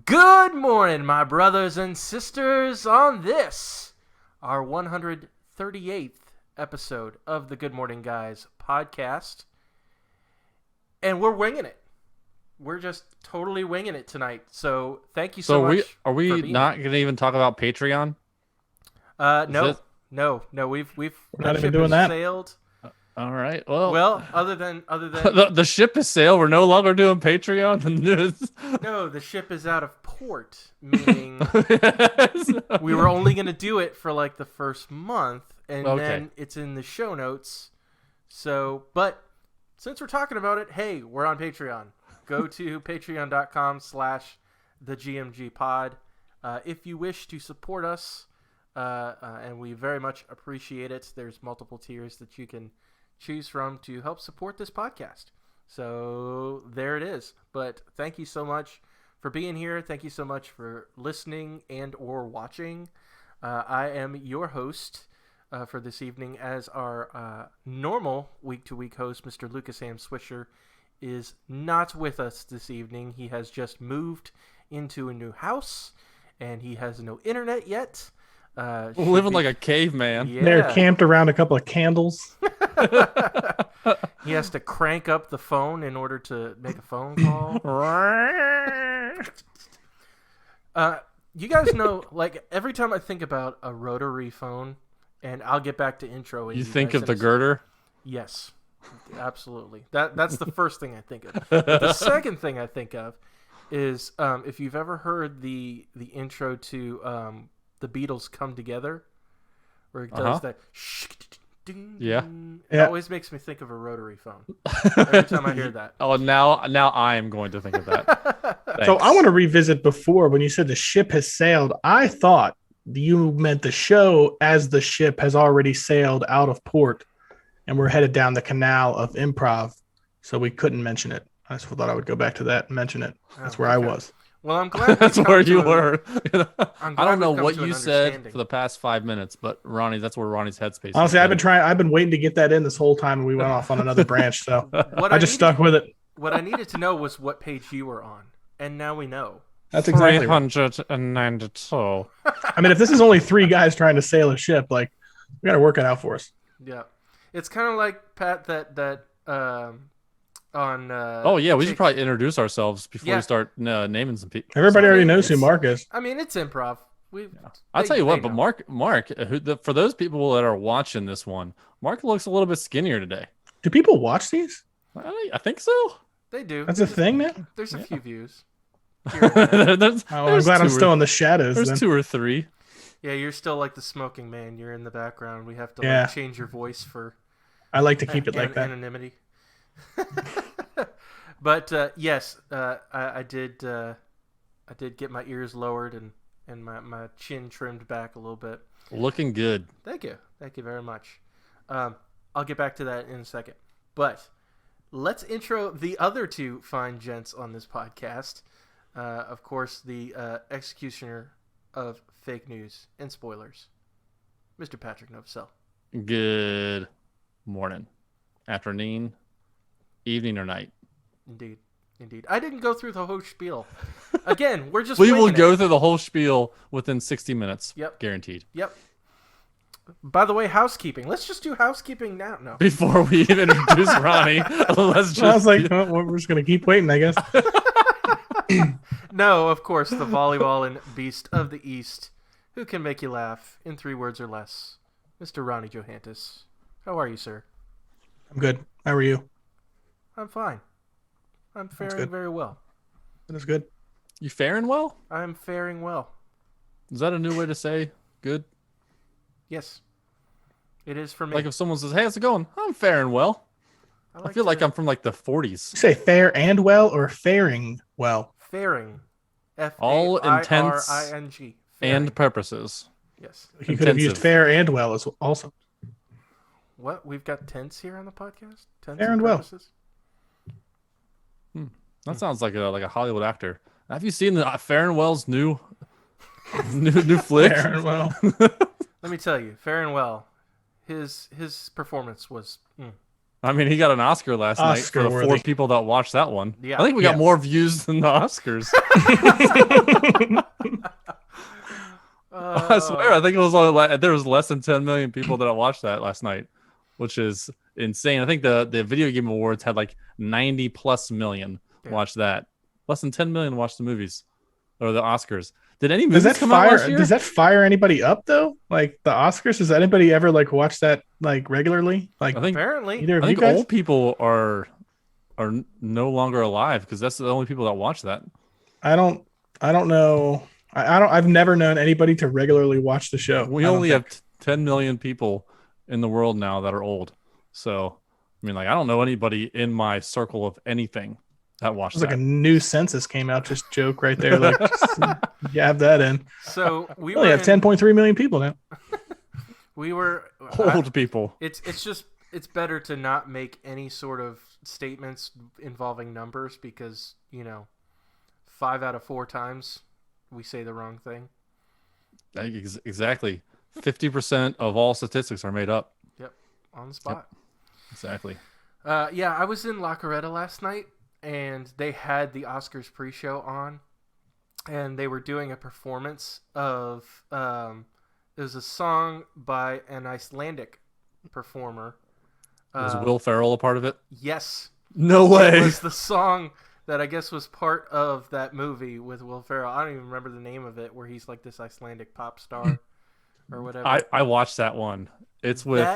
Good morning, my brothers and sisters, on this, our 138th episode of the Good Morning Guys podcast. And we're winging it. We're just totally winging it tonight. So thank you so much. Are we not going to even talk about Patreon? No. We're not even doing that. Sailed. All right. Well, other than the ship is sailed. We're no longer doing Patreon. No, the ship is out of port, meaning we were only going to do it for like the first month, and then it's in the show notes. So, but since we're talking about it, hey, we're on Patreon. Go to patreon.com/thegmgpod if you wish to support us, and we very much appreciate it. There's multiple tiers that you can choose from to help support this podcast. So there it is. But thank you so much for being here. Thank you so much for listening and or watching. I am your host for this evening, as our normal week-to-week host, Mr. Lucas Ham Swisher, is not with us this evening. He has just moved into a new house, and he has no internet yet. Living like a caveman. Yeah. They're camped around a couple of candles. He has to crank up the phone in order to make a phone call. You guys know, like, every time I think about a rotary phone, and I'll get back to intro. You think of the girder? Yes, absolutely. That's the first thing I think of. But the second thing I think of is if you've ever heard the intro to the Beatles Come Together, where it does that. Yeah. It always makes me think of a rotary phone every time I hear that. Oh, now I am going to think of that. So I want to revisit before when you said the ship has sailed. I thought you meant the show as the ship has already sailed out of port and we're headed down the canal of Improv, so we couldn't mention it. I just thought I would go back to that and mention it. That's where I was. Well, I'm glad that's where you were. I don't know what you said for the past 5 minutes, but Ronnie, that's where Ronnie's headspace is. Honestly, I've been waiting to get that in this whole time, and we went off on another branch, so I just stuck with it. What I needed to know was what page you were on, and now we know. That's exactly 392. I mean, if this is only three guys trying to sail a ship, like, we got to work it out for us. Yeah. It's kind of like, Pat, that on we should probably introduce ourselves before we start naming some people. Everybody already knows who Marc is. I mean, it's improv. I'll tell you what, but Marc, for those people that are watching this one, Marc looks a little bit skinnier today. Do people watch these? I think so. They do. That's a thing now? There's a few views. I'm glad I'm still in the shadows. There's 2 or 3. Yeah, you're still like the smoking man. You're in the background. We have to change your voice for I like to keep it like that. Anonymity. But yes, I did get my ears lowered and my chin trimmed back a little bit. Looking good. Thank you very much. I'll get back to that in a second, but let's intro the other 2 fine gents on this podcast. Of course, the executioner of fake news and spoilers, Mr. Patrick Novosel. Good morning, afternoon, evening, or night. Indeed. I didn't go through the whole spiel. Again, we're just we will go through the whole spiel within 60 minutes. Yep. Guaranteed. Yep. By the way, housekeeping. Let's just do housekeeping now. No. Before we even introduce Ronnie, let's just... I was like, we're just going to keep waiting, I guess. No, of course, the volleyball and beast of the East, who can make you laugh in 3 words or less, Mr. Ronnie Johantis. How are you, sir? I'm good. How are you? I'm fine. I'm faring very well. That is good. You faring well? I'm faring well. Is that a new way to say good? Yes. It is for me. Like if someone says, hey, how's it going? I'm faring well. I feel like I'm from like the 40s. You say fair and well or faring well? Faring. All intents F-A-R-I-N-G. and purposes. Yes. You could have used fair and well as also. What? We've got tense here on the podcast? Tense fair and purposes? Well. That sounds like a Hollywood actor. Have you seen the Farrenwell's new flick? Fair and well. Let me tell you, fair and well. His performance was I mean, he got an Oscar last night for the 4 Oscar-worthy. people that watched that one. Yeah. I think we got Yeah. more views than the Oscars. I swear, I think it was only there was less than 10 million people that watched that last night, which is insane. I think the Video Game Awards had like 90 plus million watch that. Less than 10 million watched the movies or the Oscars. Did any movies come out last year? Does that fire anybody up though? Like the Oscars? Does anybody ever like watch that like regularly? Like I think Apparently. either of I you think guys? old people are no longer alive because that's the only people that watch that. I don't know. I've never known anybody to regularly watch the show. We only have 10 million people in the world now that are old. So, I mean, like, I don't know anybody in my circle of anything that watched It's that. like a new census came out. Just joke right there. Like, you have that in. So we We only have 10.3 million people now. We were Old people. It's better to not make any sort of statements involving numbers because 5 out of 4 times we say the wrong thing. Exactly. 50% of all statistics are made up. Yep, on the spot. Yep. Exactly. Yeah, I was in La Coretta last night, and they had the Oscars pre-show on, and they were doing a performance of it was a song by an Icelandic performer. Was Will Ferrell a part of it? Yes. No way. It was the song that I guess was part of that movie with Will Ferrell. I don't even remember the name of it, where he's like this Icelandic pop star or whatever. I watched that one. It's with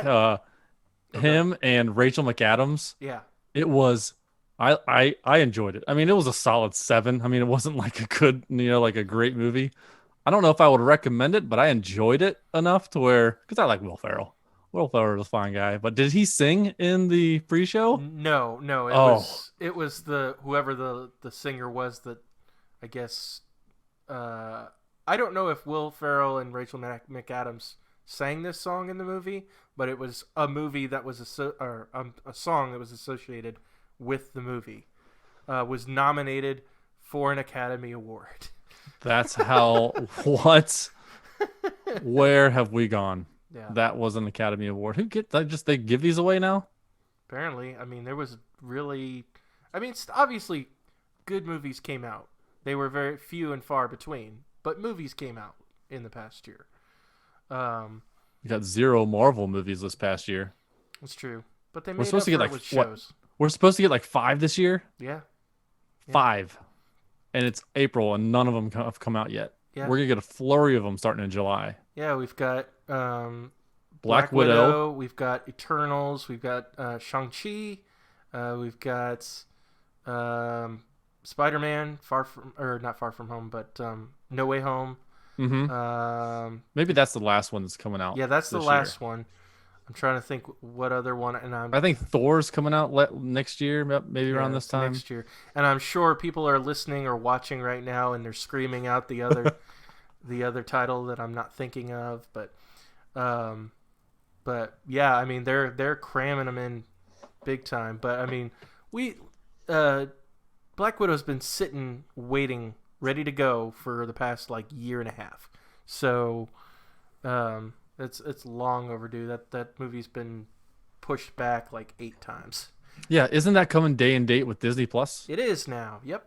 him and Rachel McAdams. Yeah. It was I enjoyed it. I mean, it was a solid 7. I mean, it wasn't like a good, like a great movie. I don't know if I would recommend it, but I enjoyed it enough to where, because I like Will Ferrell. Will Ferrell was a fine guy, but did he sing in the pre-show? No. It was the whoever the singer was that I guess I don't know if Will Ferrell and Rachel McAdams sang this song in the movie, but it was a movie that was a song that was associated with the movie. Was nominated for an Academy Award. That's how what? Where have we gone? Yeah. That was an Academy Award. Who get that? Just they give these away now? Apparently, I mean, there was really, obviously, good movies came out. They were very few and far between, but movies came out in the past year. We got 0 Marvel movies this past year. It's true, but they We're made supposed to up get for it like with what? shows. We're supposed to get like 5 this year. Yeah. 5, and it's April, and none of them have come out yet. Yeah. We're gonna get a flurry of them starting in July. Yeah, we've got Black Widow. We've got Eternals. We've got Shang-Chi. We've got Spider-Man. Not Far From Home, but No Way Home. Mm-hmm. Maybe that's the last one that's coming out. Yeah, that's the this last year. one. I'm trying to think what other one, and I think Thor's coming out next year, maybe around this time. Next year, and I'm sure people are listening or watching right now, and they're screaming out the other, the other title that I'm not thinking of, but yeah, I mean they're cramming them in big time. But I mean, Black Widow's been sitting, waiting, ready to go for the past like year and a half, so it's long overdue. That movie's been pushed back like 8 times. Yeah, isn't that coming day and date with Disney Plus? It is now. Yep.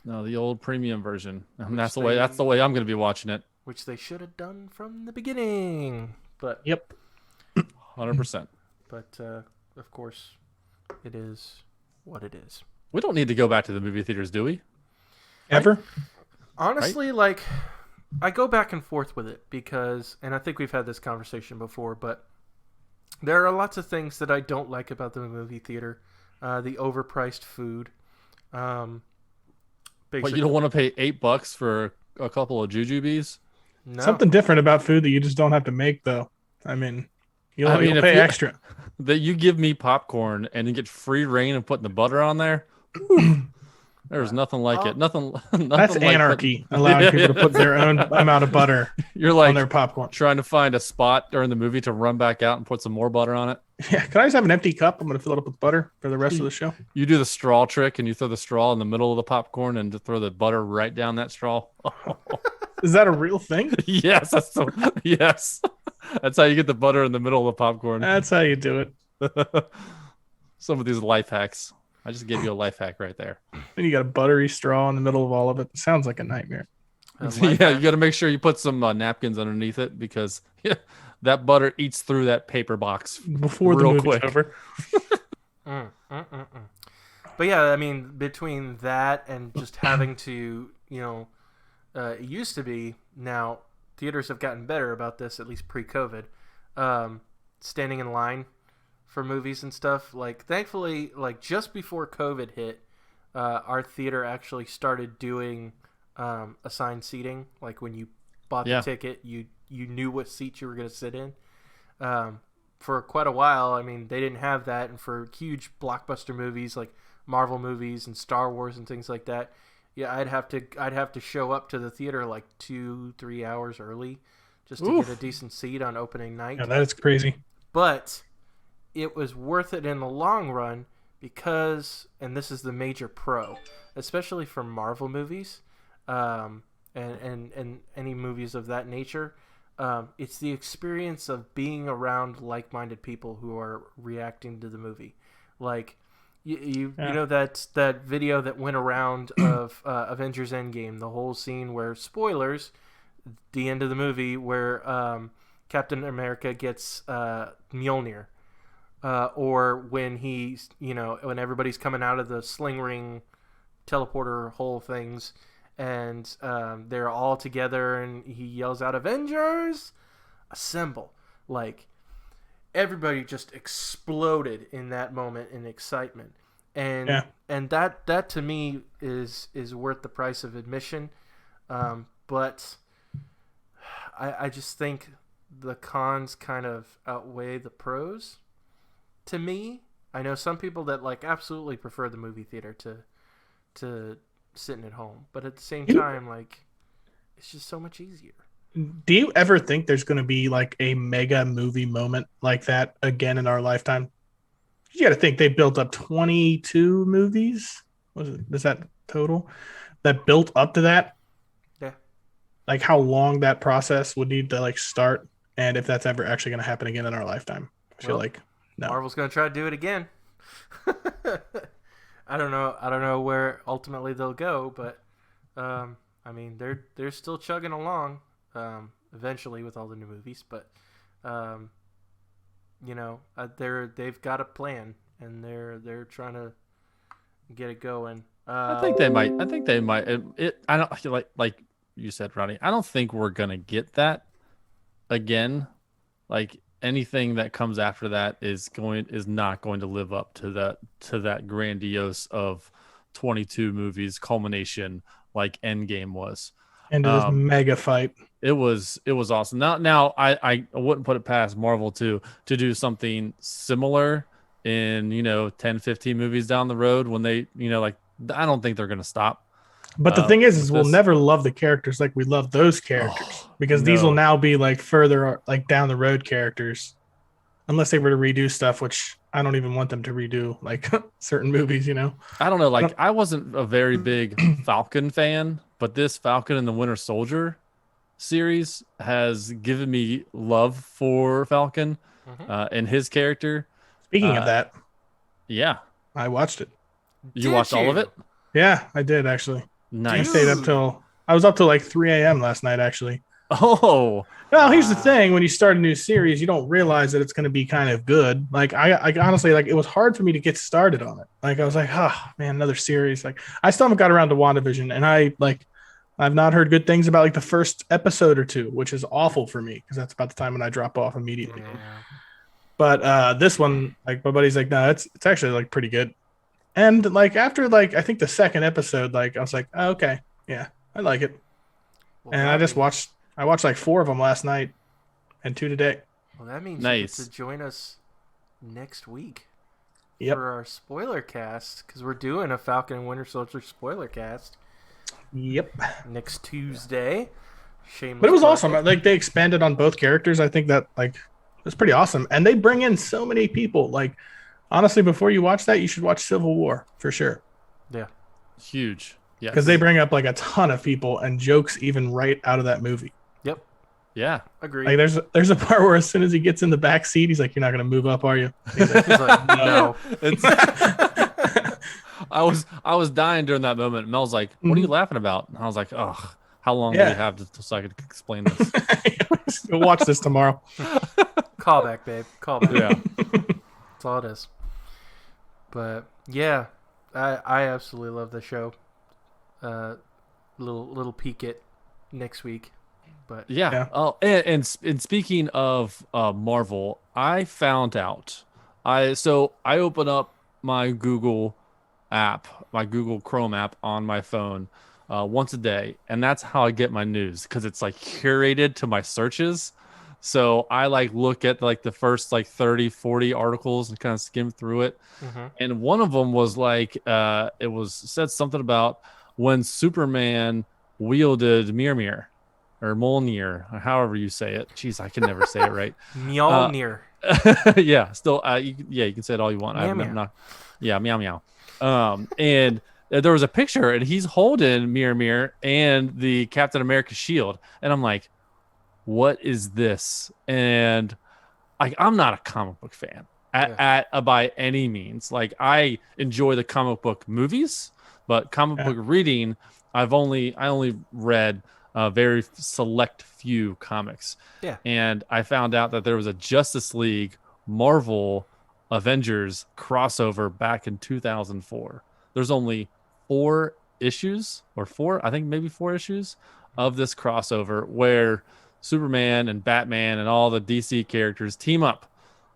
No, the old premium version. And that's the way I'm going to be watching it. Which they should have done from the beginning. But Yep. 100%. But of course, it is what it is. We don't need to go back to the movie theaters, do we? Ever? Honestly, like, I go back and forth with it because, and I think we've had this conversation before, but there are lots of things that I don't like about the movie theater. The overpriced food. But you don't want to pay $8 for a couple of jujubes? No. Something different about food that you just don't have to make, though. I mean, you'll if pay you- extra. That you give me popcorn and you get free reign of putting the butter on there. There's nothing like it. Nothing That's like anarchy, allowing people to put their own amount of butter You're like on their popcorn. trying to find a spot during the movie to run back out and put some more butter on it. Yeah, can I just have an empty cup? I'm going to fill it up with butter for the rest of the show. You do the straw trick and you throw the straw in the middle of the popcorn and throw the butter right down that straw. Is that a real thing? Yes, yes. That's how you get the butter in the middle of the popcorn. That's how you do it. some of these life hacks. I just gave you a life hack right there. And you got a buttery straw in the middle of all of it. Sounds like a nightmare. Yeah, you got to make sure you put some napkins underneath it because that butter eats through that paper box Before the movie's over. But yeah, I mean, between that and just having to, it used to be, now theaters have gotten better about this, at least pre-COVID, standing in line for movies and stuff. Like, thankfully, like just before COVID hit, our theater actually started doing assigned seating. Like when you bought the ticket, you knew what seat you were going to sit in. For quite a while, I mean, they didn't have that, and for huge blockbuster movies like Marvel movies and Star Wars and things like that, I'd have to show up to the theater like 2-3 hours early just to get a decent seat on opening night. Yeah, that's crazy. But it was worth it in the long run because, and this is the major pro, especially for Marvel movies, and any movies of that nature. It's the experience of being around like-minded people who are reacting to the movie. Like, you know that video that went around of Avengers Endgame, the whole scene where, spoilers, the end of the movie where Captain America gets Mjolnir, or when he's, when everybody's coming out of the sling ring teleporter hole things, and they're all together, and he yells out, "Avengers, assemble!" Like, everybody just exploded in that moment in excitement, and that to me is worth the price of admission. But I just think the cons kind of outweigh the pros. To me, I know some people that like absolutely prefer the movie theater to sitting at home, but at the same time, like, it's just so much easier. Do you ever think there's going to be like a mega movie moment like that again in our lifetime? You got to think they built up 22 movies. Is that total that built up to that? Yeah. Like how long that process would need to like start, and if that's ever actually going to happen again in our lifetime. I feel like no. Marvel's going to try to do it again. I don't know where ultimately they'll go, but I mean, they're still chugging along. Eventually with all the new movies, but they've got a plan, and they're trying to get it going. I think they might. I don't like you said, Ronnie. I don't think we're gonna get that again. Like, anything that comes after that is not going to live up to that grandiose of 22 movies culmination like Endgame was. And it was mega fight. It was awesome. Now I wouldn't put it past Marvel to do something similar in 10, 15 movies down the road when they I don't think they're gonna stop. But the thing is we'll never love the characters like we love those characters, because these will now be like further like down the road characters, unless they were to redo stuff, which I don't even want them to redo like certain movies. I don't know. Like, I wasn't a very big Falcon fan, but this Falcon and the Winter Soldier series has given me love for Falcon and his character. Speaking of that, yeah, I watched it. You watched all of it? Yeah, I did actually. Nice. I stayed I was up till like 3 a.m. last night actually. Oh, well, here's the thing: when you start a new series, you don't realize that it's going to be kind of good. Like, I honestly, like, it was hard for me to get started on it. Like, I was like, oh man, another series. Like, I still haven't got around to WandaVision, and I've not heard good things about like the first episode or two, which is awful for me because that's about the time when I drop off immediately. Yeah. But this one, like, my buddy's like, no, it's actually like pretty good. And like after like I think the second episode, like I was like, oh, okay, yeah, I like it. Well, and I watched like 4 of them last night and 2 today. Well, that means you get to join us next week for our spoiler cast, because we're doing a Falcon and Winter Soldier spoiler cast. Yep. Next Tuesday. Shameless. But it was awesome. Like, they expanded on both characters. I think that like it was pretty awesome, and they bring in so many people. Like, honestly, before you watch that, you should watch Civil War for sure. Yeah. Huge. Yeah. Because they bring up like a ton of people and jokes even right out of that movie. Yep. Yeah. Agreed. Like there's a part where as soon as he gets in the back seat, he's like, "You're not gonna move up, are you?" He's like, He's like, no. I was dying during that moment. Mel's like, "What are you laughing about?" And I was like, "Ugh, how long do we have so I could explain this?" Go watch this tomorrow. Call back, babe. Call back. Yeah. That's all it is. But yeah, I absolutely love the show. Little peek at next week. But Yeah. Oh, and speaking of Marvel, I found out. I open up my Google app, my Google Chrome app on my phone once a day, and that's how I get my news because it's like curated to my searches. So I like look at like the first like 30, 40 articles and kind of skim through it. And one of them was like said something about when Superman wielded Mjolnir or Mjolnir, or however you say it. Jeez, I can never say it right. Mjolnir. Yeah, still, you can say it all you want. Meow, I'm meow. not, yeah, meow meow. And there was a picture, and he's holding Mjolnir and the Captain America shield, and I'm like, what is this? And I'm not a comic book fan by any means. Like, I enjoy the comic book movies, but comic book reading, I only read a very select few comics. Yeah. And I found out that there was a Justice League Marvel Avengers crossover back in 2004. There's only 4 issues I think maybe 4 issues of this crossover where Superman and Batman and all the DC characters team up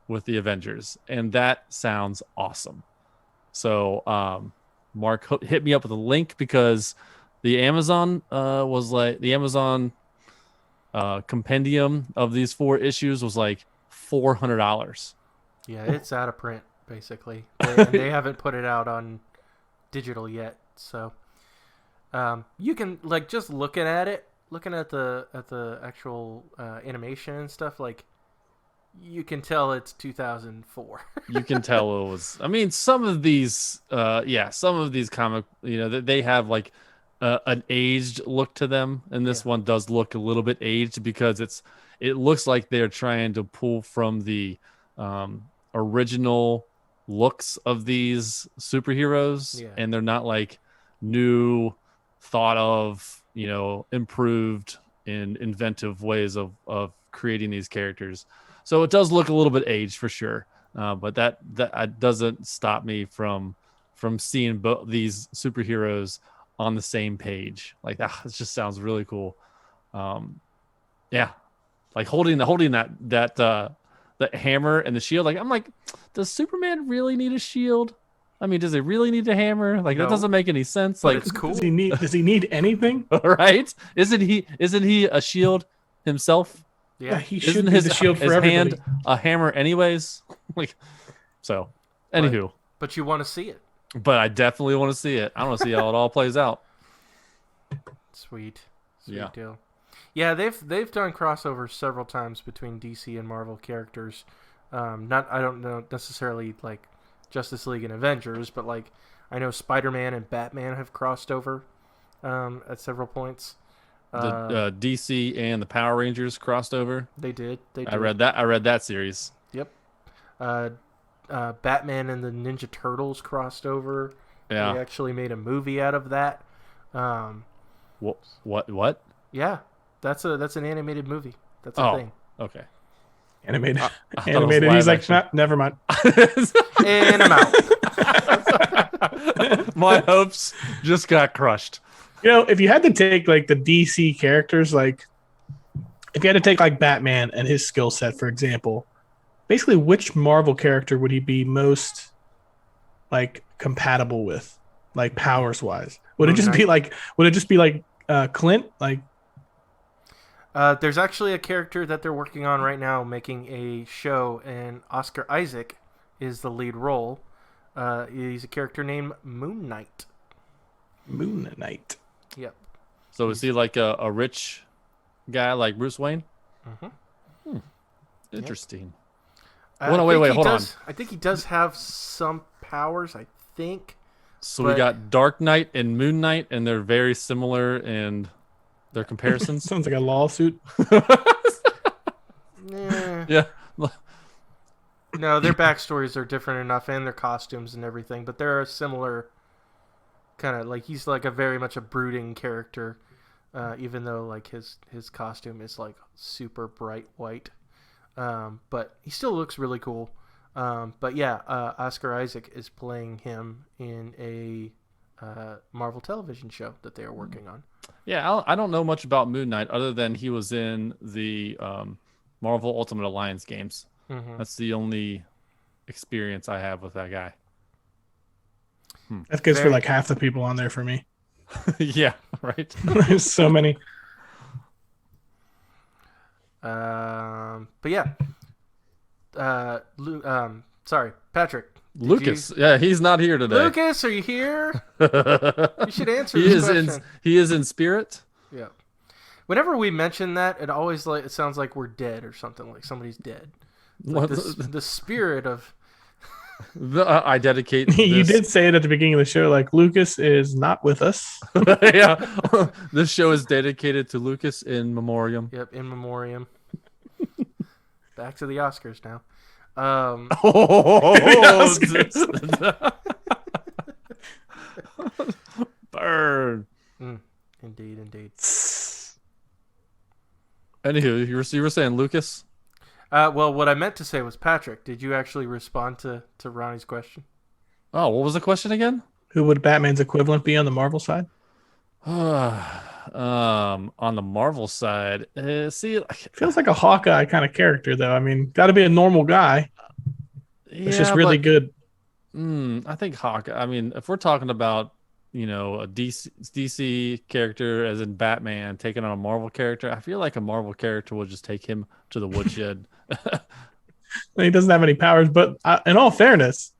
with the Avengers. And that sounds awesome. So, Mark hit me up with a link because the Amazon compendium of these 4 issues was like $400. Yeah, it's out of print basically. They haven't put it out on digital yet, so you can like just looking at the actual animation and stuff, like you can tell it's 2004. You can tell it was. I mean, some of these comic, they have like an aged look to them, and this one does look a little bit aged because it looks like they're trying to pull from the original looks of these superheroes, and they're not like new, thought of, improved in inventive ways of creating these characters. So it does look a little bit aged for sure, but that doesn't stop me from seeing these superheroes on the same page. Like that, it just sounds really cool. Like holding that hammer and the shield. Like I'm like, does Superman really need a shield? I mean, does he really need a hammer? Like that doesn't make any sense. But like it's cool. Does he need anything? Right? Isn't he a shield himself? Yeah, he Isn't should be the shield for his everybody. hand a hammer anyways? Like, so anywho. But you want to see it. But I definitely want to see it. I want to see how it all plays out. Sweet deal. Yeah, they've done crossovers several times between DC and Marvel characters. I don't know necessarily like Justice League and Avengers, but like I know Spider-Man and Batman have crossed over at several points. The DC and the Power Rangers crossed over. They did. I read that series. Yep. Batman and the Ninja Turtles crossed over. Yeah. They actually made a movie out of that. What? Yeah. That's an animated movie. That's a thing. Okay. Animated. I Animated. He's like, nah, never mind. And I'm out. My hopes just got crushed. If you had to take like the DC characters, like if you had to take like Batman and his skill set, for example, basically which Marvel character would he be most like compatible with, like powers wise? Would it just be like Clint? Like there's actually a character that they're working on right now, making a show, and Oscar Isaac is the lead role. He's a character named Moon Knight. Moon Knight. Yep. So is he like a rich guy like Bruce Wayne? Mm-hmm. Interesting. Yep. Wait, hold on. I think he does have some powers, I think. So we got Dark Knight and Moon Knight, and they're very similar in their comparisons. Sounds like a lawsuit. Yeah. No, their backstories are different enough, and their costumes and everything. But there are similar kind of like he's like a very much a brooding character, even though like his costume is like super bright white. But he still looks really cool. But yeah, Oscar Isaac is playing him in a Marvel television show that they are working on. Yeah, I don't know much about Moon Knight other than he was in the Marvel Ultimate Alliance games. Mm-hmm. That's the only experience I have with that guy. That goes for like half the people on there for me. Yeah, right. There's so many. But yeah. Sorry, Patrick. Lucas. Yeah, he's not here today. Lucas, are you here? You should answer this question. He is in spirit. Yeah. Whenever we mention that, it always it sounds like we're dead or something, like somebody's dead. Like the spirit of. I dedicate. You did say it at the beginning of the show, like Lucas is not with us. Yeah, this show is dedicated to Lucas in memoriam. Yep, in memoriam. Back to the Oscars now. Burn. Indeed. Anywho, you were saying Lucas? Well, what I meant to say was Patrick. Did you actually respond to Ronnie's question? Oh, what was the question again? Who would Batman's equivalent be on the Marvel side? On the Marvel side, see, feels like a Hawkeye kind of character, though. I mean, got to be a normal guy. It's just really good. I think Hawkeye. I mean, if we're talking about a DC character, as in Batman, taking on a Marvel character, I feel like a Marvel character would just take him to the woodshed. He doesn't have any powers, but in all fairness,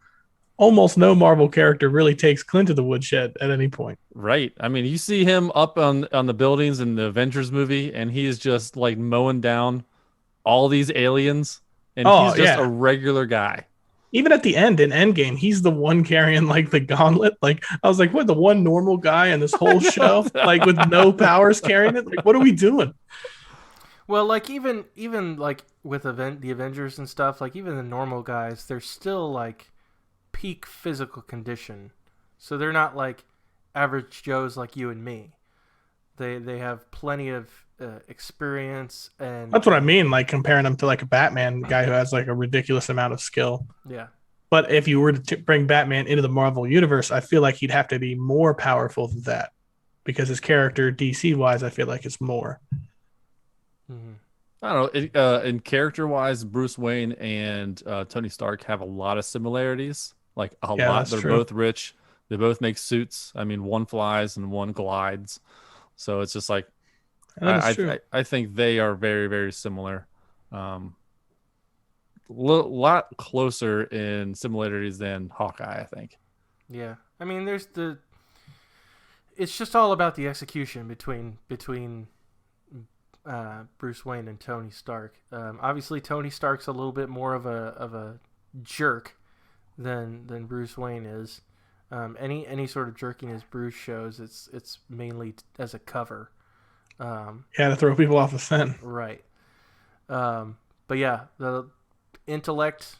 almost no Marvel character really takes Clint to the woodshed at any point. Right. I mean, you see him up on the buildings in the Avengers movie, and he is just like mowing down all these aliens, and he's just a regular guy. Even at the end in Endgame, he's the one carrying like the gauntlet. Like I was like, what, the one normal guy in this whole show, like with no powers carrying it? Like, what are we doing? Well, like even like with the Avengers and stuff, like even the normal guys, they're still like peak physical condition. So they're not like average Joes like you and me. They have plenty of experience, and that's what I mean, like comparing them to like a Batman guy who has like a ridiculous amount of skill. Yeah. But if you were to bring Batman into the Marvel universe, I feel like he'd have to be more powerful than that, because his character DC wise, I feel like it's more. Mm-hmm. I don't know. In character wise, Bruce Wayne and Tony Stark have a lot of similarities. Like a lot. They're both rich. They both make suits. I mean, one flies and one glides. So it's just like, I think they are very, very similar. Lot closer in similarities than Hawkeye, I think. Yeah. I mean, it's just all about the execution between Bruce Wayne and Tony Stark. Obviously, Tony Stark's a little bit more of a jerk than Bruce Wayne is. Any sort of jerkiness Bruce shows, it's mainly as a cover. To throw people off the scent. Right. But yeah, the intellect.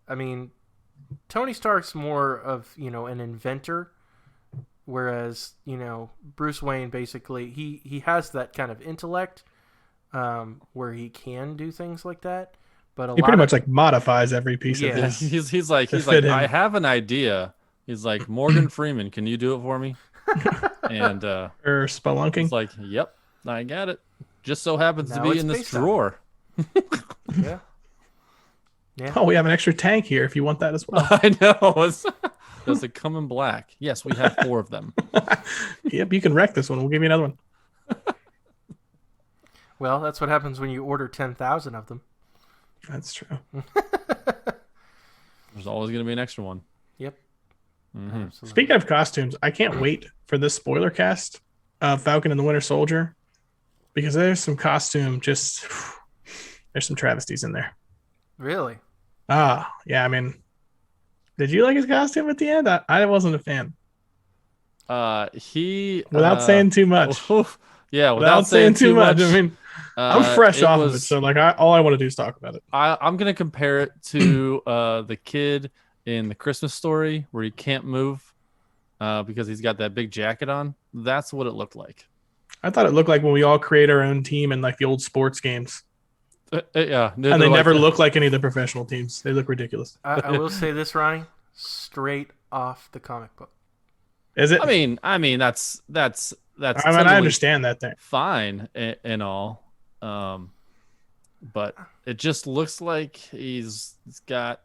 I mean, Tony Stark's more of an inventor, whereas Bruce Wayne basically he has that kind of intellect, where he can do things like that. But he pretty much like modifies every piece of this. He's like I have an idea. He's like, Morgan Freeman, can you do it for me? And or spelunking. It's like, yep, I got it. Just so happens to be in this drawer. Yeah. Oh, we have an extra tank here if you want that as well. I know. Does it come in black? Yes, we have 4 of them. Yep, you can wreck this one. We'll give you another one. Well, that's what happens when you order 10,000 of them. That's true. There's always going to be an extra one. Yep. Mm-hmm. Speaking of costumes, I can't wait for this spoiler cast of Falcon and the Winter Soldier, because there's some costume, there's some travesties in there. Really? Yeah. I mean, did you like his costume at the end? I wasn't a fan. He without saying too much. Yeah, without saying too much. I mean, I'm fresh off of it, was- so like all I want to do is talk about it. I'm gonna compare it to the kid in the Christmas Story where he can't move because he's got that big jacket on. That's what it looked like. I thought it looked like when we all create our own team in like the old sports games, Yeah, and they never look like any of the professional teams. They look ridiculous. I will say this, Ronnie, straight off the comic book. Is it? I mean that's I totally understand that thing. fine and all, but it just looks like he's got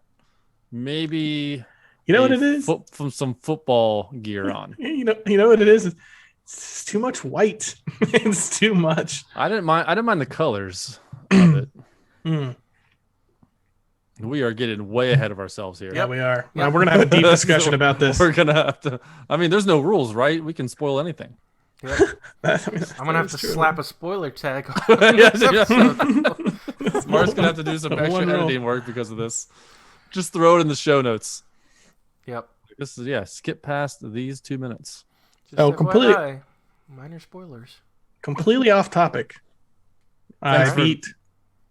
maybe You know what it is? from some football gear on. You know what it is? It's too much white. It's too much. I didn't mind the colors of it. Hmm. We are getting way ahead of ourselves here. Yeah, we are. Yep. Now we're gonna have a deep discussion about this. We're gonna have to. I mean, there's no rules, right? We can spoil anything. Yep. I mean, I'm gonna have to that's true. slap a spoiler tag on Yeah, this yeah. episode. Mark's gonna have to do some extra One rule. editing work because of this. Just throw it in the show notes. Yep. This is skip past these 2 minutes. Just Oh, completely- FYI, minor spoilers. Completely off topic. I Thanks for- beat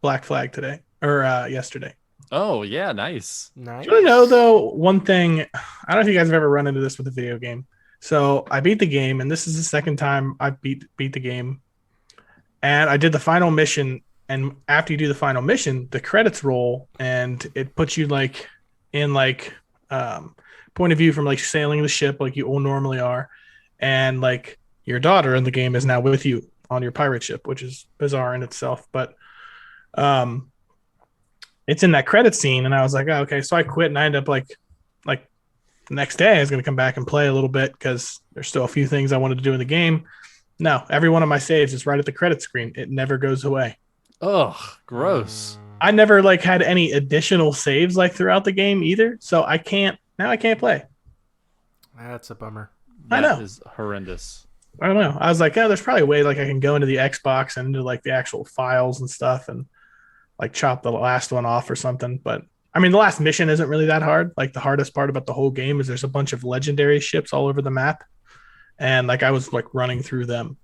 Black Flag today or yesterday. Oh yeah, nice. Nice. Do you know though one thing? I don't know if you guys have ever run into this with a video game. So I beat the game, and this is the second time I beat the game. And I did the final mission, and after you do the final mission, the credits roll, and it puts you like in like point of view from like sailing the ship like you all normally are, and like your daughter in the game is now with you on your pirate ship, which is bizarre in itself, but it's in that credit scene, and I was like, oh, okay. So I quit, and I ended up like the next day I was going to come back and play a little bit because there's still a few things I wanted to do in the game. No, every one of my saves is right at the credit screen. It never goes away. Ugh, gross. I never like had any additional saves like throughout the game either. So I can't play. That's a bummer. I That know. is horrendous. I don't know. I was like, oh, there's probably a way like I can go into the Xbox and into like the actual files and stuff and like chop the last one off or something. But I mean, the last mission isn't really that hard. Like the hardest part about the whole game is there's a bunch of legendary ships all over the map. And like I was like running through them.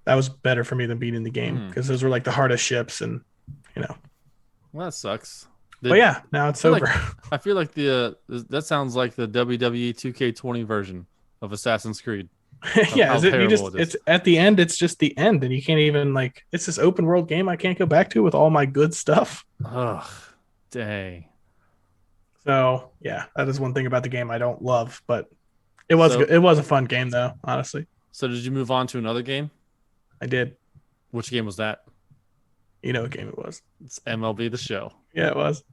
That was better for me than beating the game because those were like the hardest ships, and you know. Well, that sucks. But yeah, now it's feel over. I feel like that sounds like the WWE 2K20 version of Assassin's Creed. Yeah, how is it, you terrible just it is. it's at the end. It's just the end, and you can't even like. It's this open world game I can't go back to with all my good stuff. Ugh, dang. So yeah, that is one thing about the game I don't love, but it was So- good. It was a fun game though. Honestly, So did you move on to another game? I did. Which game was that? You know what game it was? It's MLB The Show. Yeah, it was.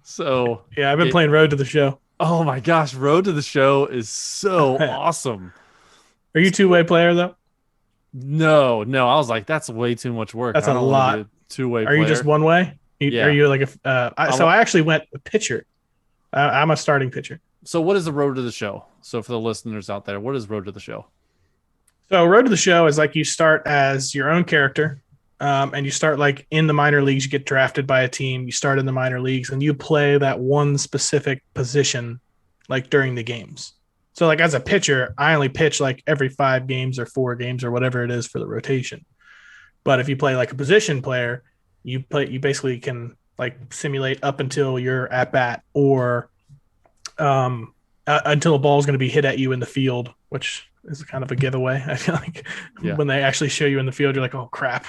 So, Yeah, I've been playing Road to the Show. oh my gosh, Road to the Show is so Yeah. awesome. Are you two-way player though? No, I was like, that's way too much work. That's I a don't wanna lot. be a two-way Are player. you just one way? Yeah. Are you like a? I'm I actually went a pitcher. I'm a starting pitcher. So what is the Road to the Show? So for the listeners out there, what is Road to the Show? So Road to the Show is like you start as your own character, and you start like in the minor leagues. You get drafted by a team. You start in the minor leagues, and you play that one specific position, like during the games. So like as a pitcher, I only pitch like every 5 games or 4 games or whatever it is for the rotation. But if you play like a position player, you basically can like simulate up until you're at bat or until a ball is going to be hit at you in the field, which is kind of a giveaway. I feel like Yeah. when they actually show you in the field, you're like, oh crap.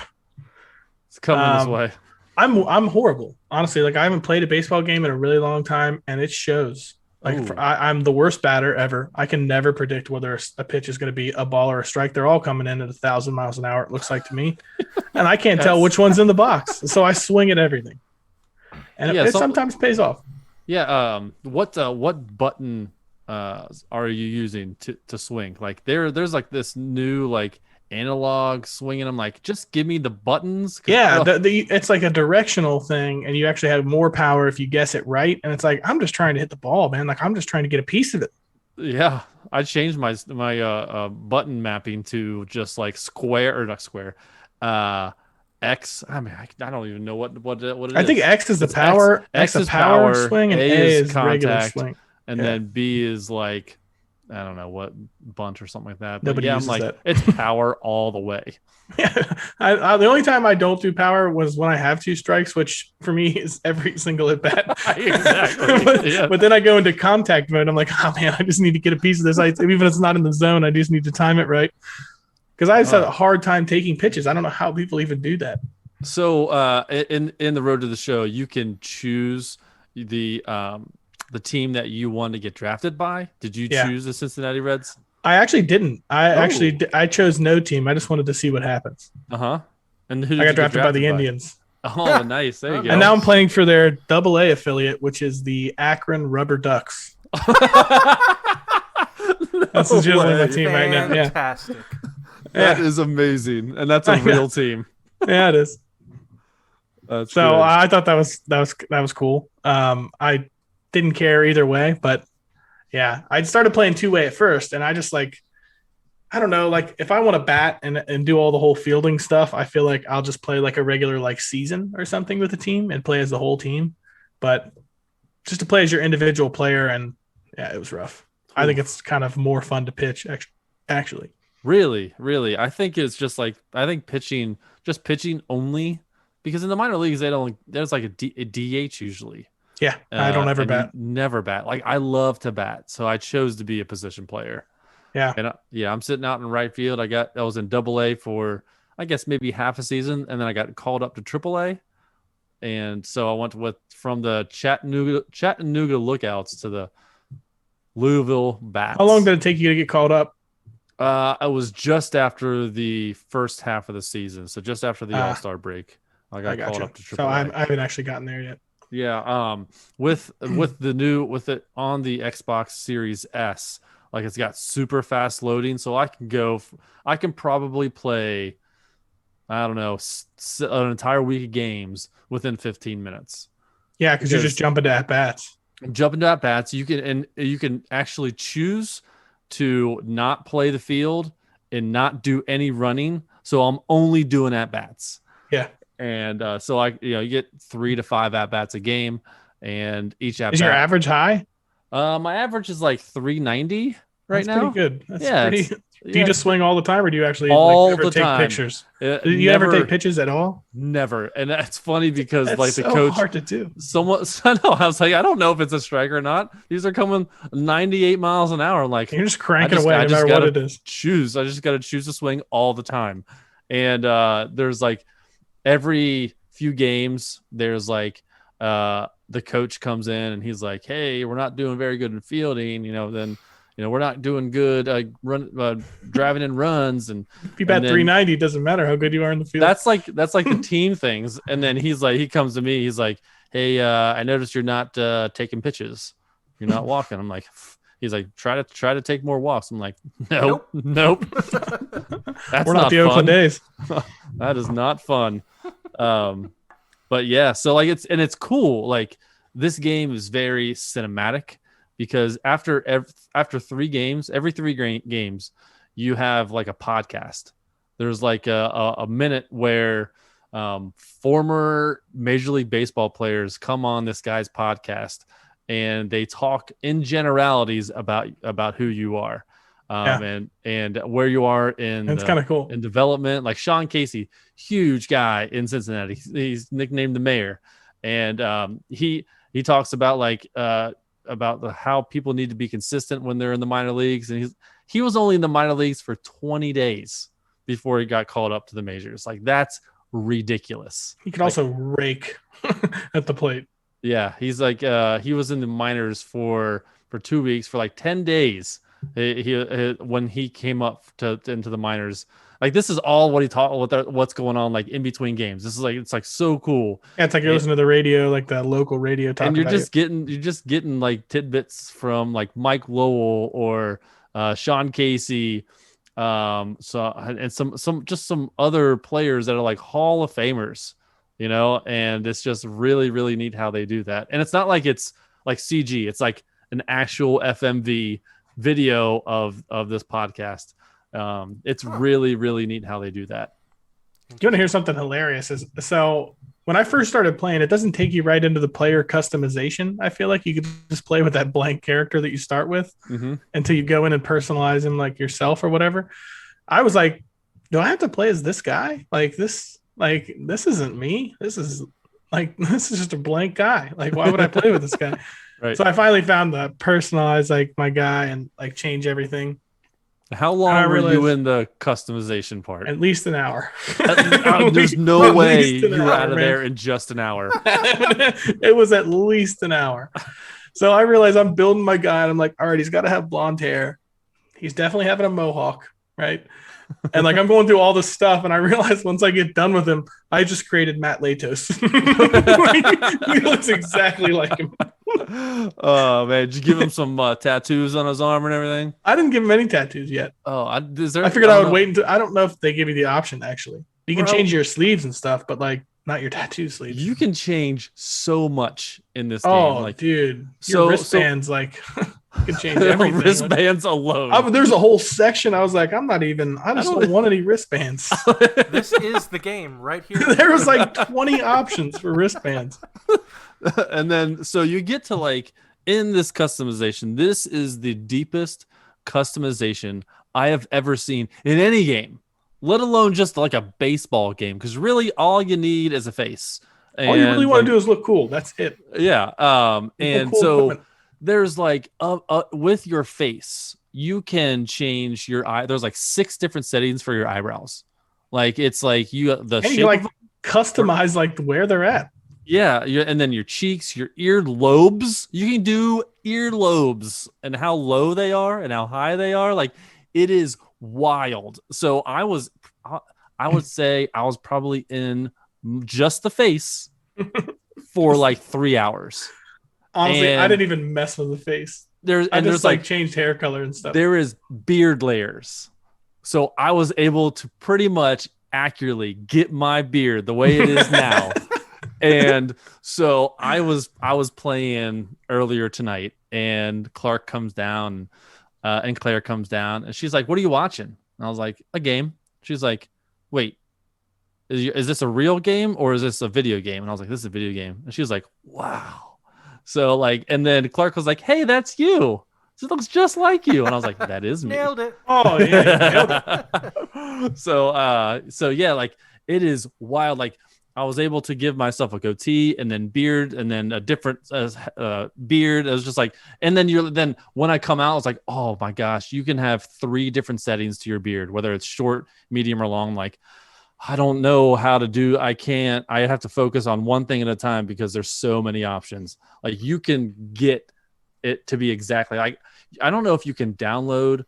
It's coming this way. I'm horrible, honestly. Like I haven't played a baseball game in a really long time, and it shows. Like Ooh. I'm the worst batter ever. I can never predict whether a pitch is going to be a ball or a strike. They're all coming in at 1,000 miles an hour. It looks like to me, and I can't tell Yes. which one's in the box. So I swing at everything, and Yeah, it so- sometimes pays off. Yeah. What button are you using to swing? Like there's like this new like analog swinging. I'm like, just give me the buttons. 'Cause- Yeah, ugh. it's like a directional thing, and you actually have more power if you guess it right. And it's like I'm just trying to hit the ball, man. Like I'm just trying to get a piece of it. Yeah, I changed my button mapping to just like square or not square, X. I mean, I don't even know what it is. I think X is the It's power. X is is power power, swing, and A A is is regular contact. swing. and yeah. then B is like I don't know what bunt or something like that. But Nobody yeah, I'm uses like, that. it's power all the way. Yeah, the only time I don't do power was when I have 2 strikes, which for me is every single at bat. Exactly. but, Yeah. but then I go into contact mode. I'm like, oh man, I just need to get a piece of this. Even if it's not in the zone, I just need to time it right. Because I just had a hard time taking pitches. I don't know how people even do that. So in the road to the show, you can choose the team that you want to get drafted by. Did you choose the Cincinnati Reds? I actually didn't. I chose no team. I just wanted to see what happens. And who did I got you get drafted by the by? Indians. Oh, nice. There you go. And now I'm playing for their Double-A affiliate, which is the Akron Rubber Ducks. That's legitimately my team right now. Yeah. Fantastic. That is amazing, and that's a real team. Yeah, it is. That's so good. I thought that was cool. I didn't care either way, but yeah, I started playing 2-way at first, and I just like, I don't know, like if I want to bat and do all the whole fielding stuff, I feel like I'll just play like a regular like season or something with the team and play as the whole team. But just to play as your individual player, and yeah, it was rough. Oof. I think it's kind of more fun to pitch actually. Really. I think it's just like, pitching only, because in the minor leagues there's like a DH usually. Yeah, I don't ever bat. Never bat. Like I love to bat, so I chose to be a position player. Yeah, and I'm sitting out in right field. I was in Double-A for I guess maybe half a season, and then I got called up to Triple-A, and so I went from the Chattanooga Lookouts to the Louisville Bats. How long did it take you to get called up? I was just after the first half of the season, so just after the All-Star break, I got called up to AAA. So I haven't actually gotten there yet. Yeah, with it on the Xbox Series S, like it's got super fast loading, so I can probably play, I don't know, an entire week of games within 15 minutes. Yeah, because you're just jumping to at bats. You can actually choose to not play the field and not do any running. So I'm only doing at bats. Yeah. And so you get 3 to 5 at bats a game, and each at bat. Is your average high? My average is like 390 right now. That's pretty good. That's pretty. Do you just swing all the time, or do you actually ever take time. pictures? Do you ever take pitches at all? Never. And that's funny because that's like so the coach, hard to do. I was like, I don't know if it's a strike or not. These are coming 98 miles an hour. Like you're just cranking away no matter what it is. I just got to choose to swing all the time. And there's like every few games, there's like the coach comes in and he's like, hey, we're not doing very good in fielding, then we're not doing good driving in runs, and if you bat 390, it doesn't matter how good you are in the field. That's like the team things. And then he comes to me, he's like, hey, I noticed you're not taking pitches, you're not walking. I'm like, he's like, try to take more walks. I'm like, nope. That's we're not the Oakland A's. That is not fun. But yeah, so like it's cool. Like this game is very cinematic, because after 3 games, every 3 games, you have like a podcast. There's like a minute where former Major League Baseball players come on this guy's podcast, and they talk in generalities about who you are, and where you are in. That's kind of cool. In development. Like Sean Casey, huge guy in Cincinnati. He's nicknamed the Mayor, and he talks about like how people need to be consistent when they're in the minor leagues, and he was only in the minor leagues for 20 days before he got called up to the majors. Like that's ridiculous. He could also rake at the plate. Yeah, he's like he was in the minors for 2 weeks, for like 10 days. He when he came up into the minors. Like this is all what he taught, what's going on like in between games. This is like, it's like so cool. Yeah, it's like you're listening to the radio, like the local radio talk. And you're just getting like tidbits from like Mike Lowell or Sean Casey, and some other players that are like Hall of Famers, and it's just really, really neat how they do that. And it's not like it's like CG, it's like an actual FMV video of this podcast. It's really, really neat how they do that. Do you want to hear something hilarious? So when I first started playing, it doesn't take you right into the player customization. I feel like you could just play with that blank character that you start with until you go in and personalize him like yourself or whatever. I was like, do I have to play as this guy? This isn't me. This is just a blank guy. Like, why would I play with this guy? Right. So I finally found the personalize like my guy and like change everything. How long were you in the customization part? At least an hour. There's no way you were out of there in just an hour. It was at least an hour. So I realized I'm building my guy and I'm like, all right, he's got to have blonde hair. He's definitely having a mohawk, right? And like I'm going through all this stuff, and I realized once I get done with him, I just created Matt Latos. He looks exactly like him. Oh man, did you give him some tattoos on his arm and everything? I didn't give him any tattoos yet. Oh, I figured I would wait until. I don't know if they give you the option. Actually, you can change your sleeves and stuff, but like not your tattoo sleeves. You can change so much in this game. Oh, like, dude, your wristbands like. You can change everything. Wristbands alone. There's a whole section. I was like, I just don't want any wristbands. This is the game right here. There was like 20 options for wristbands. And then, so you get to like, in this customization, this is the deepest customization I have ever seen in any game, let alone just like a baseball game. Because really all you need is a face. All you really want to do is look cool. That's it. Yeah. And cool so equipment. There's like with your face, you can change your eye. There's like 6 different settings for your eyebrows. Like it's like you can like customize like where they're at. Yeah, and then your cheeks, your ear lobes. You can do ear lobes and how low they are and how high they are. Like it is wild. So I would say I was probably in just the face for like 3 hours. Honestly, I didn't even mess with the face. I just like changed hair color and stuff. There is beard layers. So I was able to pretty much accurately get my beard the way it is now. And so I was playing earlier tonight, and Clark comes down and Claire comes down, and she's like, "What are you watching?" And I was like, "A game." She's like, "Wait, is this a real game or is this a video game?" And I was like, "This is a video game." And she was like, "Wow." So like, and then Clark was like, "Hey, that's you. It looks just like you." And I was like, "That is me." Nailed it. Oh yeah, nailed it. So yeah, like it is wild. Like I was able to give myself a goatee and then beard and then a different beard. It was just like, and then when I come out, I was like, oh my gosh, you can have 3 different settings to your beard, whether it's short, medium, or long. Like, I don't know how to do. I have to focus on one thing at a time because there's so many options. Like you can get it to be exactly like, I don't know if you can download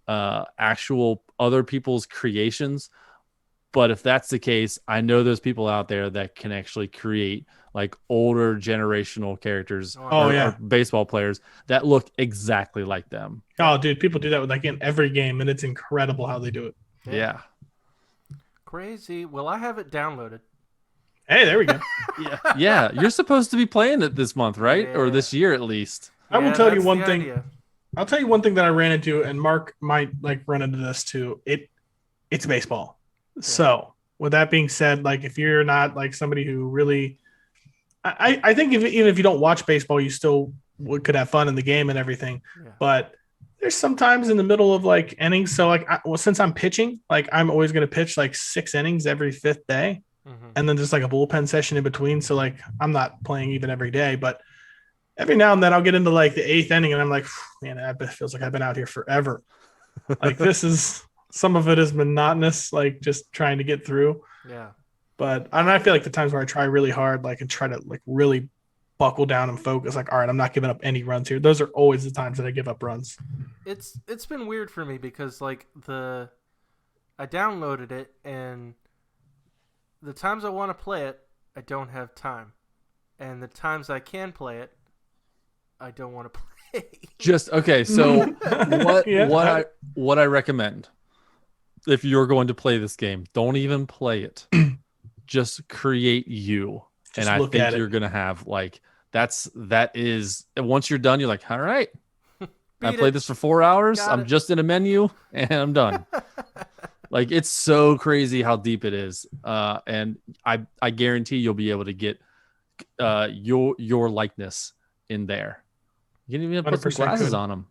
actual other people's creations, but if that's the case, I know there's people out there that can actually create like older generational characters or baseball players that look exactly like them. Oh, dude, people do that with like in every game, and it's incredible how they do it. Yeah. Crazy. Well, I have it downloaded. Hey, there we go. Yeah. You're supposed to be playing it this month, right? Yeah. Or this year at least. I will tell you one thing. Idea. I'll tell you one thing that I ran into, and Mark might like run into this too. It's baseball. Yeah. So with that being said, like if you're not like somebody who really, I think even if you don't watch baseball, you still could have fun in the game and everything. Yeah. But there's sometimes in the middle of like innings. So like, since I'm pitching, like I'm always going to pitch like 6 innings every 5th day. Mm-hmm. And then just like a bullpen session in between. So like, I'm not playing even every day, but every now and then I'll get into like the 8th inning and I'm like, man, that feels like I've been out here forever. Like some of it is monotonous, like just trying to get through. Yeah. But I feel like the times where I try really hard, like and try to like really buckle down and focus, like, all right, I'm not giving up any runs here. Those are always the times that I give up runs. It's been weird for me because like I downloaded it and the times I want to play it, I don't have time. And the times I can play it, I don't want to play. Just okay, so what I recommend if you're going to play this game, don't even play it. Just create you. Just and I think you're gonna have like that is once you're done, you're like, all right. I played this for 4 hours. I'm just in a menu and I'm done. Like it's so crazy how deep it is. And I guarantee you'll be able to get your likeness in there. You can even put some 100% glasses could. on them.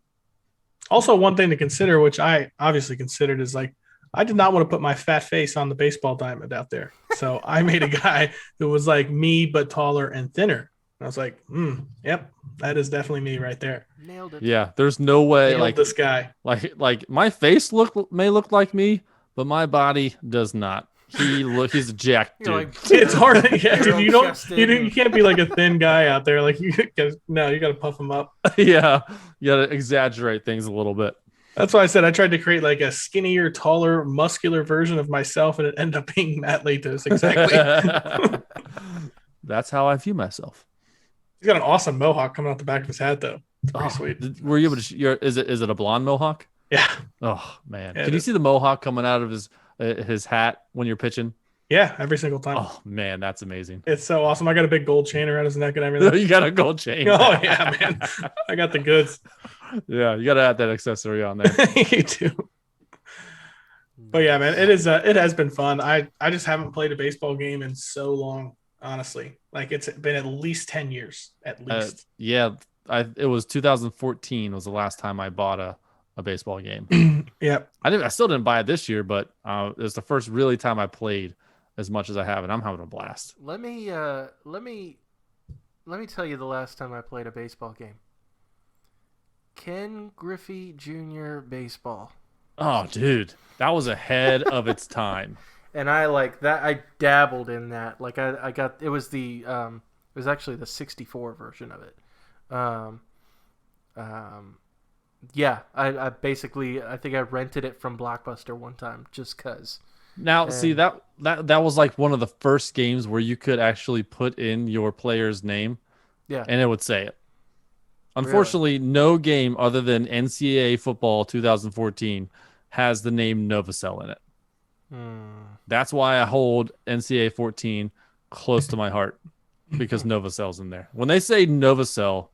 Also, one thing to consider, which I obviously considered, is like I did not want to put my fat face on the baseball diamond out there. So I made a guy who was like me but taller and thinner. I was like, yep, that is definitely me right there. Nailed it. Yeah, there's no way Nailed this guy. like my face may look like me, but my body does not. He's a jacked You're dude. like, It's hard. Yeah, dude, barrel-chested you can't be like a thin guy out there. Like you got to puff him up. Yeah, you gotta exaggerate things a little bit. That's why I said I tried to create like a skinnier, taller, muscular version of myself, and it ended up being Matt Latos. Exactly. That's how I view myself. He's got an awesome mohawk coming out the back of his hat, though. It's pretty sweet. Were you able to? Is it a blonde mohawk? Yeah. Oh man, Yeah, can you see the mohawk coming out of his hat when you're pitching? Yeah, every single time. Oh man, that's amazing. It's so awesome. I got a big gold chain around his neck and everything. You got a gold chain. Oh yeah, man. I got the goods. Yeah, you got to add that accessory on there. You do. But yeah, man, it has been fun. I just haven't played a baseball game in so long, honestly. Like it's been at least 10 years, at least. Yeah, it was 2014 was the last time I bought a baseball game. Yep. I still didn't buy it this year, but it was the first really time I played as much as I have, and I'm having a blast. Let me tell you the last time I played a baseball game. Ken Griffey Jr. baseball. Oh, dude, that was ahead of its time. And I like that. I dabbled in that. Like I got it was it was actually the 64 version of it. Yeah, I basically I think I rented it from Blockbuster one time just cause. Now, see that was like one of the first games where you could actually put in your player's name, Yeah, and it would say it. Unfortunately, no game other than NCAA football 2014 has the name Novacell in it. That's why I hold NCAA 14 close to my heart, because Novacell's in there. When they say Novacell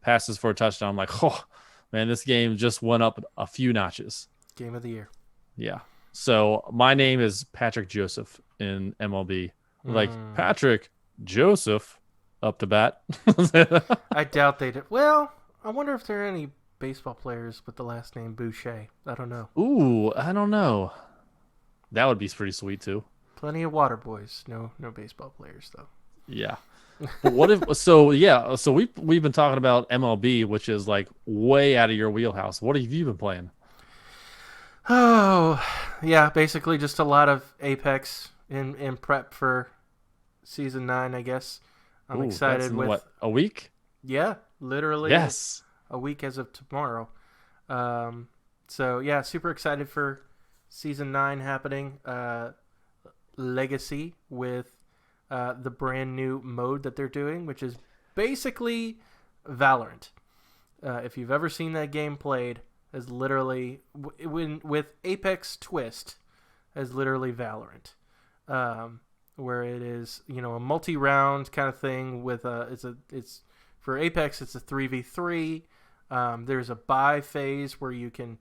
passes for a touchdown, I'm like, oh man, this game just went up a few notches. Game of the year. Yeah. So my name is Patrick Joseph in MLB. Like Patrick Joseph up to bat. I doubt they did. Well, I wonder if there are any baseball players with the last name Boucher. I don't know. Ooh, I don't know. That would be pretty sweet too. Plenty of water boys. No baseball players though. Yeah. But what if so we've been talking about MLB, which is like way out of your wheelhouse. What have you been playing? Oh, yeah, basically just a lot of Apex in prep for season 9, I guess. I'm excited with what, a week? Yeah, literally. Yes. A week as of tomorrow. So yeah, super excited for season 9 happening. Legacy with the brand new mode that they're doing, which is basically Valorant. If you've ever seen that game played, is literally with Apex twist, as literally Valorant, where it is a multi-round kind of thing with it's for Apex it's a 3v3. There's a buy phase where you can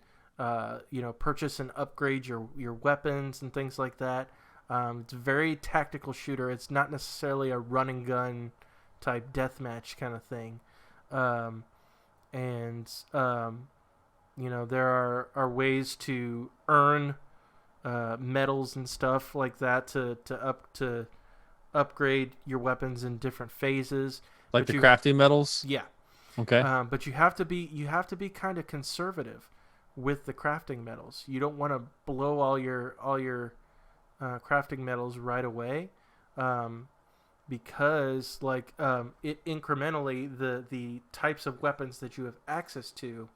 purchase and upgrade your weapons and things like that. It's a very tactical shooter. It's not necessarily a run and gun type deathmatch kind of thing. There are ways to earn medals and stuff like that to upgrade your weapons in different phases. Like the crafting medals? Yeah. Okay. But you have to be kind of conservative with the crafting medals. You don't want to blow all your crafting medals right away, because it incrementally the types of weapons that you have access to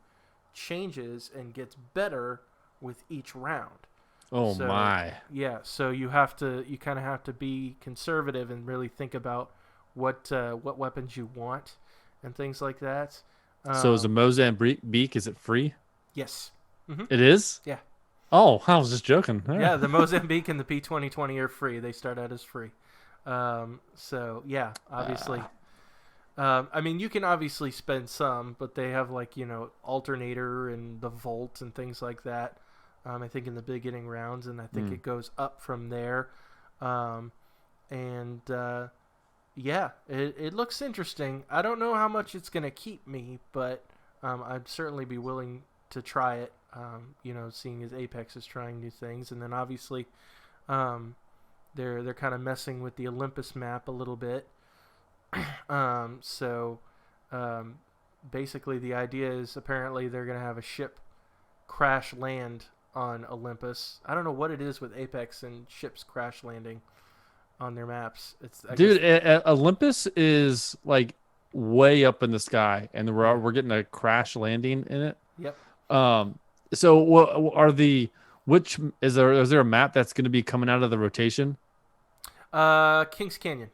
changes and gets better with each round. Oh my. Yeah, so you kind of have to be conservative and really think about what weapons you want and things like that. So is a Mozambique, is it free? Yes. Mm-hmm. It is? Yeah. Oh, I was just joking. Yeah, the Mozambique and the P2020 are free. They start out as free. So yeah, obviously. I mean, you can obviously spend some, but they have alternator and the Volt and things like that. I think in the beginning rounds, and I think it goes up from there. Yeah, it looks interesting. I don't know how much it's going to keep me, but I'd certainly be willing to try it, seeing as Apex is trying new things. And then obviously they're kind of messing with the Olympus map a little bit. Basically the idea is apparently they're going to have a ship crash land on Olympus. I don't know what it is with Apex and ships crash landing on their maps. Olympus is like way up in the sky, and we're getting a crash landing in it. Yep. So what are which is there a map that's going to be coming out of the rotation? Kings Canyon.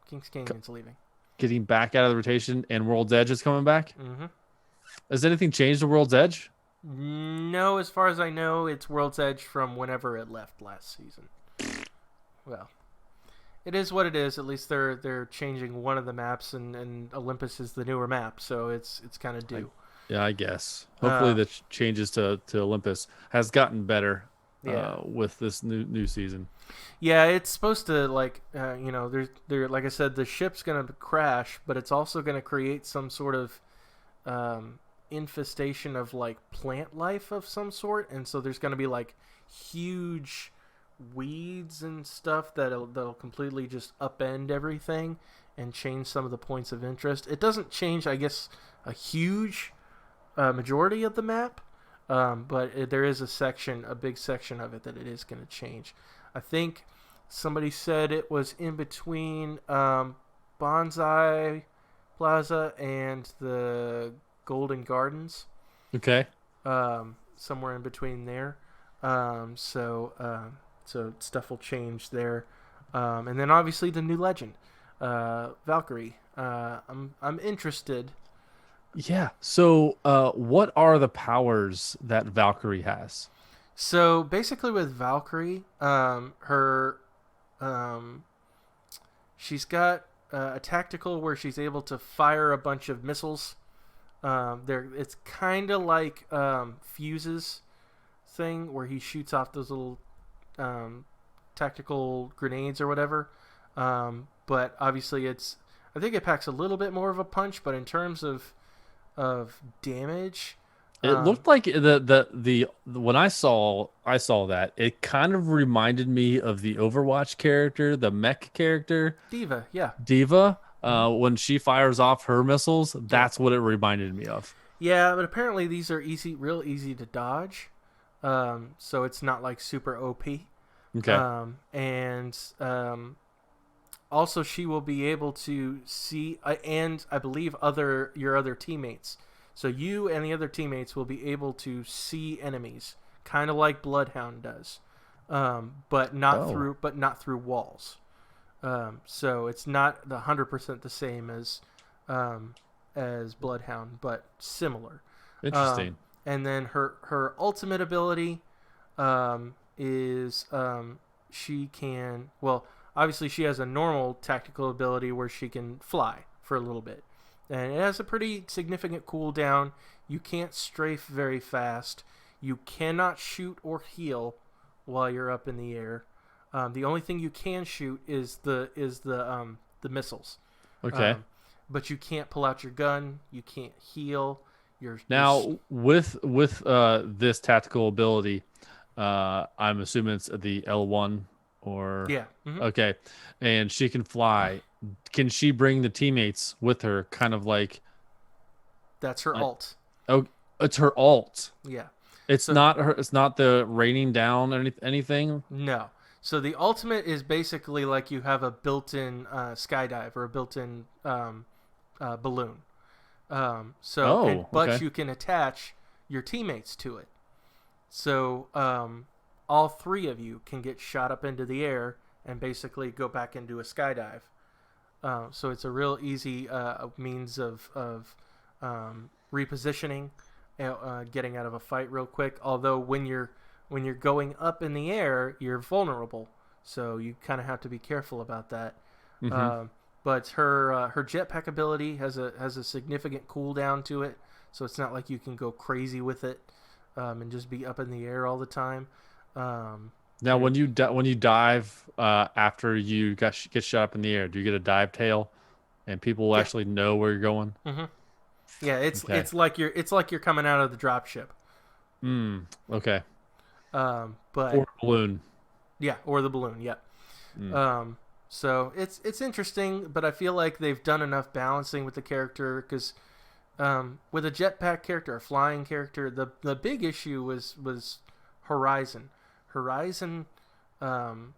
Kings Canyon's leaving. Getting back out of the rotation, and World's Edge is coming back. Mm-hmm. Has anything changed to World's Edge? No, as far as I know, it's World's Edge from whenever it left last season. Well, it is what it is. At least they're changing one of the maps, and Olympus is the newer map, so it's kind of due. Yeah, I guess. Hopefully the changes to Olympus has gotten better with this new season. Yeah, it's supposed to like like I said, the ship's gonna crash, but it's also gonna create some sort of infestation of like plant life of some sort, and so there's gonna be like huge weeds and stuff that'll completely just upend everything and change some of the points of interest. It doesn't change, I guess, a huge majority of the map, but there is a big section of it that it is going to change. I think somebody said it was in between Bonsai Plaza and the Golden Gardens. Okay. Somewhere in between there. So stuff will change there. And then obviously the new legend, Valkyrie. I'm interested. Yeah. So, what are the powers that Valkyrie has? So basically, with Valkyrie, she's got a tactical where she's able to fire a bunch of missiles. It's kind of like Fuse's thing, where he shoots off those little tactical grenades or whatever. But obviously, I think it packs a little bit more of a punch. But in terms of damage, it looked like the when I saw that, it kind of reminded me of the Overwatch character, the mech character, Diva. When she fires off her missiles, that's what it reminded me of. Yeah, but apparently these are real easy to dodge. So it's not like super OP. Okay. Also, she will be able to see, and I believe your other teammates. So you and the other teammates will be able to see enemies, kind of like Bloodhound does, but not through walls. So it's not 100% the same as Bloodhound, but similar. Interesting. And then her ultimate ability is she can, well, obviously she has a normal tactical ability where she can fly for a little bit. And it has a pretty significant cooldown. You can't strafe very fast. You cannot shoot or heal while you're up in the air. The only thing you can shoot is the missiles. Okay. But you can't pull out your gun. You can't heal. With this tactical ability, I'm assuming it's the L1 or yeah. Mm-hmm. Okay, and she can fly. Can she bring the teammates with her? Kind of like that's her alt. Oh, it's her alt. Yeah. It's not her. It's not the raining down or anything. No. So the ultimate is basically like you have a built-in skydive or a built-in balloon. But you can attach your teammates to it. So all three of you can get shot up into the air and basically go back into a skydive. So it's a real easy means of repositioning, getting out of a fight real quick. Although when you're going up in the air, you're vulnerable, so you kind of have to be careful about that. Mm-hmm. But her jetpack ability has a significant cooldown to it, so it's not like you can go crazy with it. and just be up in the air all the time. Now, when you dive after you get shot up in the air, do you get a dive tail, and people will actually know where you're going? Mm-hmm. Yeah, it's Okay. it's like you're coming out of the drop ship. Okay. But Or balloon. yeah, or the balloon. Yeah. So it's interesting, but I feel like they've done enough balancing with the character because with a jetpack character, a flying character, the big issue was Horizon. And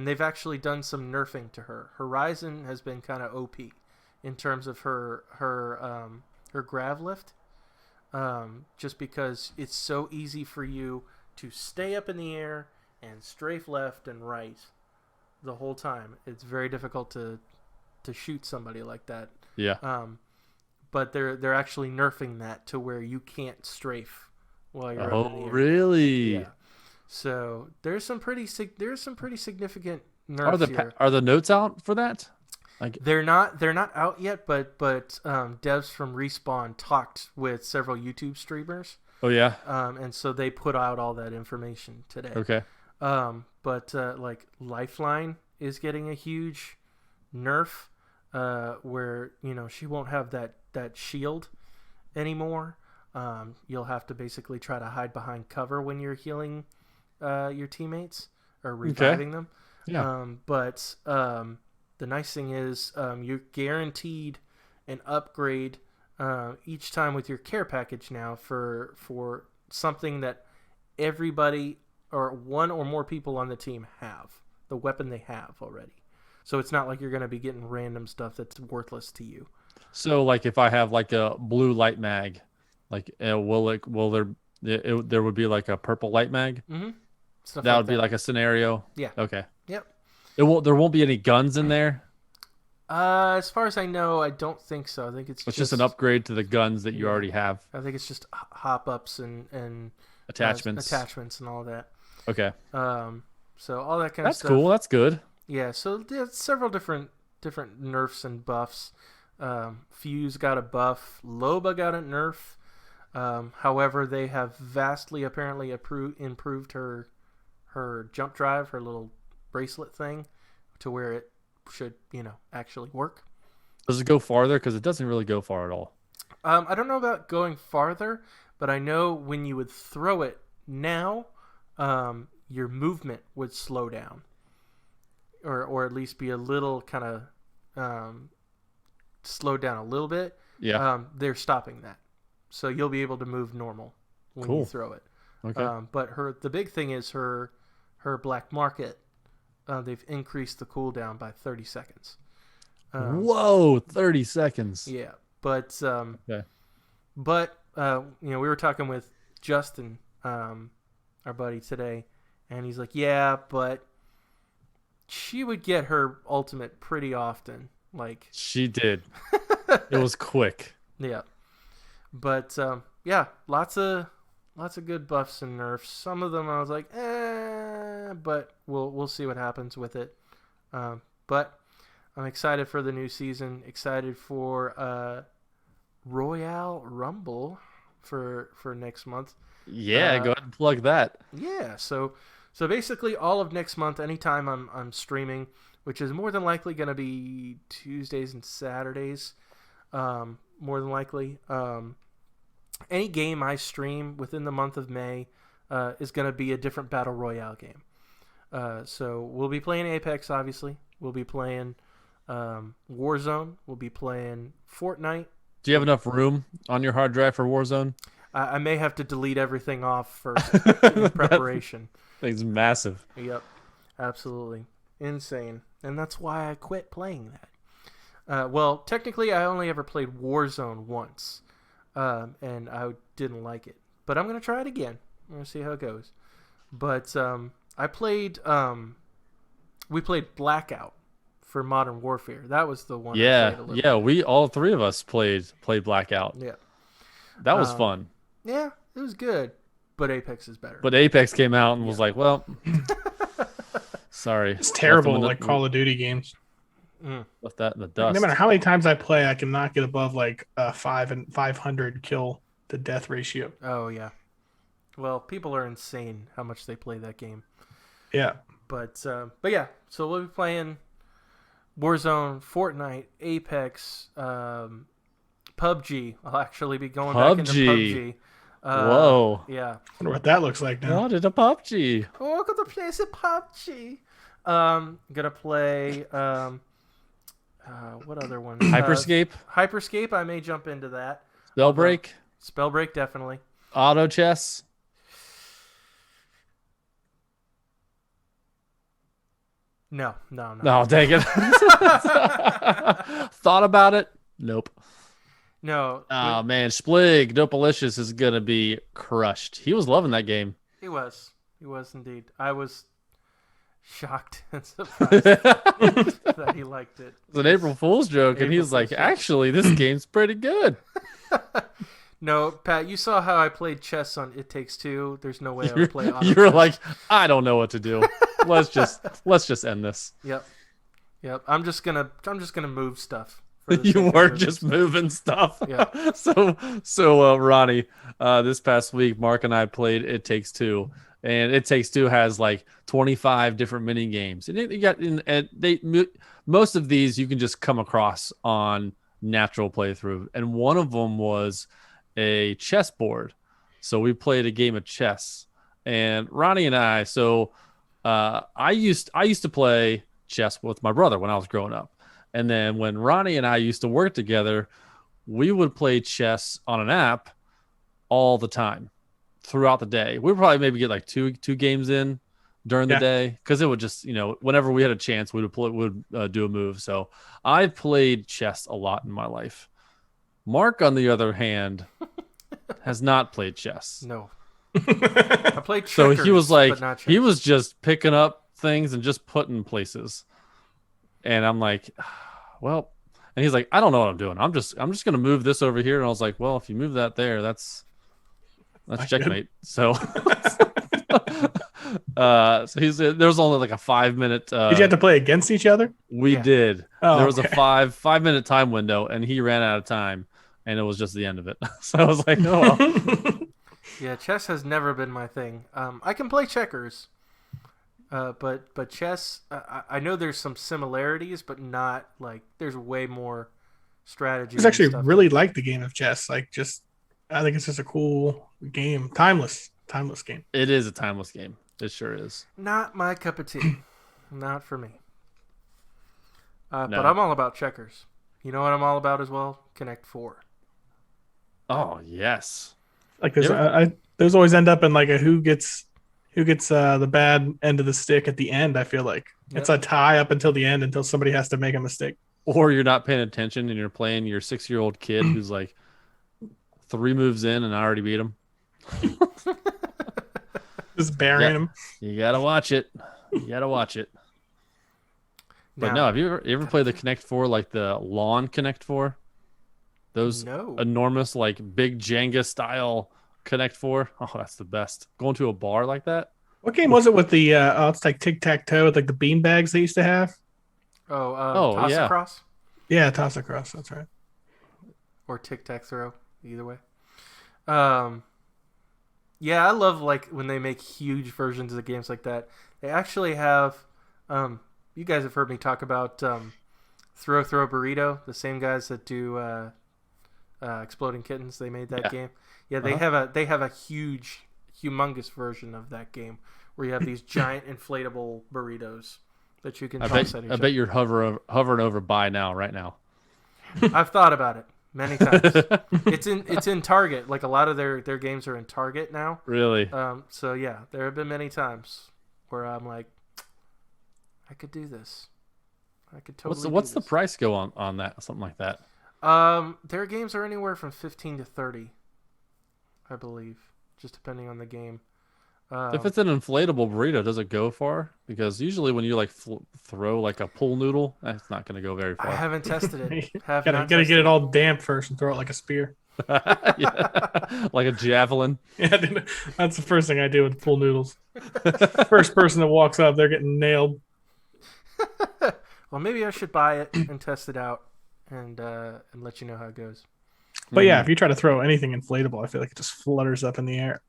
they've actually done some nerfing to her. Horizon has been kind of OP in terms of her grav lift, just because it's so easy for you to stay up in the air and strafe left and right the whole time. It's very difficult to shoot somebody like that. Yeah. But they're actually nerfing that to where you can't strafe while you're up in the air. Really? Yeah. So there's some pretty significant nerfs here. Are the notes out for that? They're not out yet, but devs from Respawn talked with several YouTube streamers. Oh yeah. And so they put out all that information today. Okay. But like Lifeline is getting a huge nerf, where she won't have that shield anymore. You'll have to basically try to hide behind cover when you're healing your teammates or reviving them. Yeah. But the nice thing is you're guaranteed an upgrade each time with your care package now for something that everybody or one or more people on the team have, the weapon they have already. So it's not like you're going to be getting random stuff that's worthless to you. So like if I have like a blue light mag, like will there would be like a purple light mag? Mm-hmm. That would be like a scenario. Yeah. Okay. Yep. There won't be any guns in there. As far as I know, I don't think so. I think it's just an upgrade to the guns that you already have. I think it's just hop ups and attachments and all that. Okay. So all that kind of stuff. That's cool. That's good. Yeah. So there's several different nerfs and buffs. Fuse got a buff. Loba got a nerf. However, they have vastly apparently improved her jump drive, her little bracelet thing, to where it should actually work. Does it go farther? Because it doesn't really go far at all. I don't know about going farther, but I know when you would throw it now, your movement would slow down, or at least be a little kind of slowed down a little bit. Yeah. They're stopping that, so you'll be able to move normal when you throw it. Okay. But the big thing is her black market. They've increased the cooldown by 30 seconds. Whoa, 30 seconds. Yeah, but okay. But we were talking with Justin, our buddy today, and he's like, yeah, but she would get her ultimate pretty often. Like she did. It was quick. Yeah, but yeah, lots of good buffs and nerfs. Some of them I was like, but we'll see what happens with it. But I'm excited for the new season. Excited for Royale Rumble for next month. Yeah, go ahead and plug that. Yeah, so basically all of next month, anytime I'm streaming, which is more than likely going to be Tuesdays and Saturdays, more than likely. Any game I stream within the month of May is going to be a different Battle Royale game. So we'll be playing Apex, obviously. We'll be playing Warzone. We'll be playing Fortnite. Do you have enough room on your hard drive for Warzone? I may have to delete everything off first in preparation. Thing's massive. Yep, absolutely. Insane. And that's why I quit playing that. Well, technically, I only ever played Warzone once. And I didn't like it. But I'm going to try it again. I'm going to see how it goes. But I played... we played Blackout for Modern Warfare. That was the one I played a little bit. We all three of us played Blackout. Yeah. That was fun. Yeah, it was good. But Apex is better. But Apex came out and was like, well... sorry. It's terrible like Call of Duty games. Left that in the dust. No matter how many times I play, I cannot get above like 500 kill to death ratio. Oh yeah, Well, people are insane how much they play that game. Yeah. But yeah, so we'll be playing Warzone, Fortnite, Apex, PUBG. I'll actually be going back into PUBG. Whoa. Yeah. Wonder what that looks like now. What did a PUBG? Oh, I'm gonna play some PUBG. Gonna play what other one? Hyperscape? Hyperscape. I may jump into that. Spellbreak? Spellbreak, definitely. Auto chess? No. No, dang it. Thought about it? Nope. No. Oh, man. Splig, Dopalicious is going to be crushed. He was loving that game. He was. He was indeed. I was shocked and surprised It's that he liked it. an April Fool's joke, and April he's like, Fool's joke. actually, this game's pretty good. No, Pat, you saw how I played chess on It Takes Two. There's no way I would play auto You're chess. like, I don't know what to do. Let's just end this. Yep. I'm just gonna move stuff. for the You sake of were moving just stuff. moving stuff. Yeah. So Ronnie, this past week, Mark and I played It Takes Two, and It Takes Two has like 25 different mini games, and most of these you can just come across on natural playthrough, and one of them was a chessboard. So we played a game of chess, and Ronnie and I. I used to play chess with my brother when I was growing up. And then when Ronnie and I used to work together, we would play chess on an app all the time throughout the day. We would probably maybe get like two games in during the day, because it would just, whenever we had a chance, we would do a move. So I've played chess a lot in my life. Mark, on the other hand, has not played chess. No. I played checkers, So he was like, but not he chess. was just picking up things and just putting places. And I'm like, well, and he's like, I don't know what I'm doing. I'm just going to move this over here. And I was like, well, if you move that there, that's checkmate. So, so there was only like a 5-minute. Did you have to play against each other? We Yeah. did. Oh, There was okay. a 5-minute time window, and he ran out of time, and it was just the end of it. So I was like, oh, well. Yeah, chess has never been my thing. I can play checkers, but chess, I know there's some similarities, but not like there's way more strategy. I just actually and stuff. really like the game of chess. I think it's just a cool game. Timeless game. It is a timeless game. It sure is. Not my cup of tea. Not for me. No. But I'm all about checkers. You know what I'm all about as well? Connect 4. Oh, yes. Like those always end up in like a who gets the bad end of the stick at the end. I feel like it's a tie up until the end, until somebody has to make a mistake. Or you're not paying attention and you're playing your 6-year-old kid who's like 3 moves in and I already beat him. Just burying Yeah. him. You gotta watch it. But no, have you ever played the Connect 4, like the lawn Connect 4? Those No. enormous, like big Jenga style Connect 4. Oh, that's the best. Going to a bar like that. What game was it with the? It's like tic tac toe with like the bean bags they used to have. Toss yeah. across Yeah, toss across. That's right. or tic tac throw, either way. Yeah, I love like when they make huge versions of games like that. They actually have. You guys have heard me talk about Throw Burrito, the same guys that do Exploding Kittens. They made that game. Yeah, they have a humongous version of that game where you have these giant inflatable burritos that you can toss at each I other. bet you're hovering over buy now, right now. I've thought about it many times. It's in Target. Like a lot of their games are in Target now. Really? So yeah, there have been many times where I'm like, I could do this. I could totally. What's do the this. price go on that? Something like that. Their games are anywhere from 15 to 30, I believe, just depending on the game. If it's an inflatable burrito, does it go far? Because usually when you like throw like a pool noodle, that's not going to go very far. I haven't tested it. Gotta get it all damp first and throw it like a spear. Yeah. Like a javelin. Yeah, dude, that's the first thing I do with pool noodles. First person that walks up, they're getting nailed. Well, maybe I should buy it and test it out and let you know how it goes. But yeah, if you try to throw anything inflatable, I feel like it just flutters up in the air.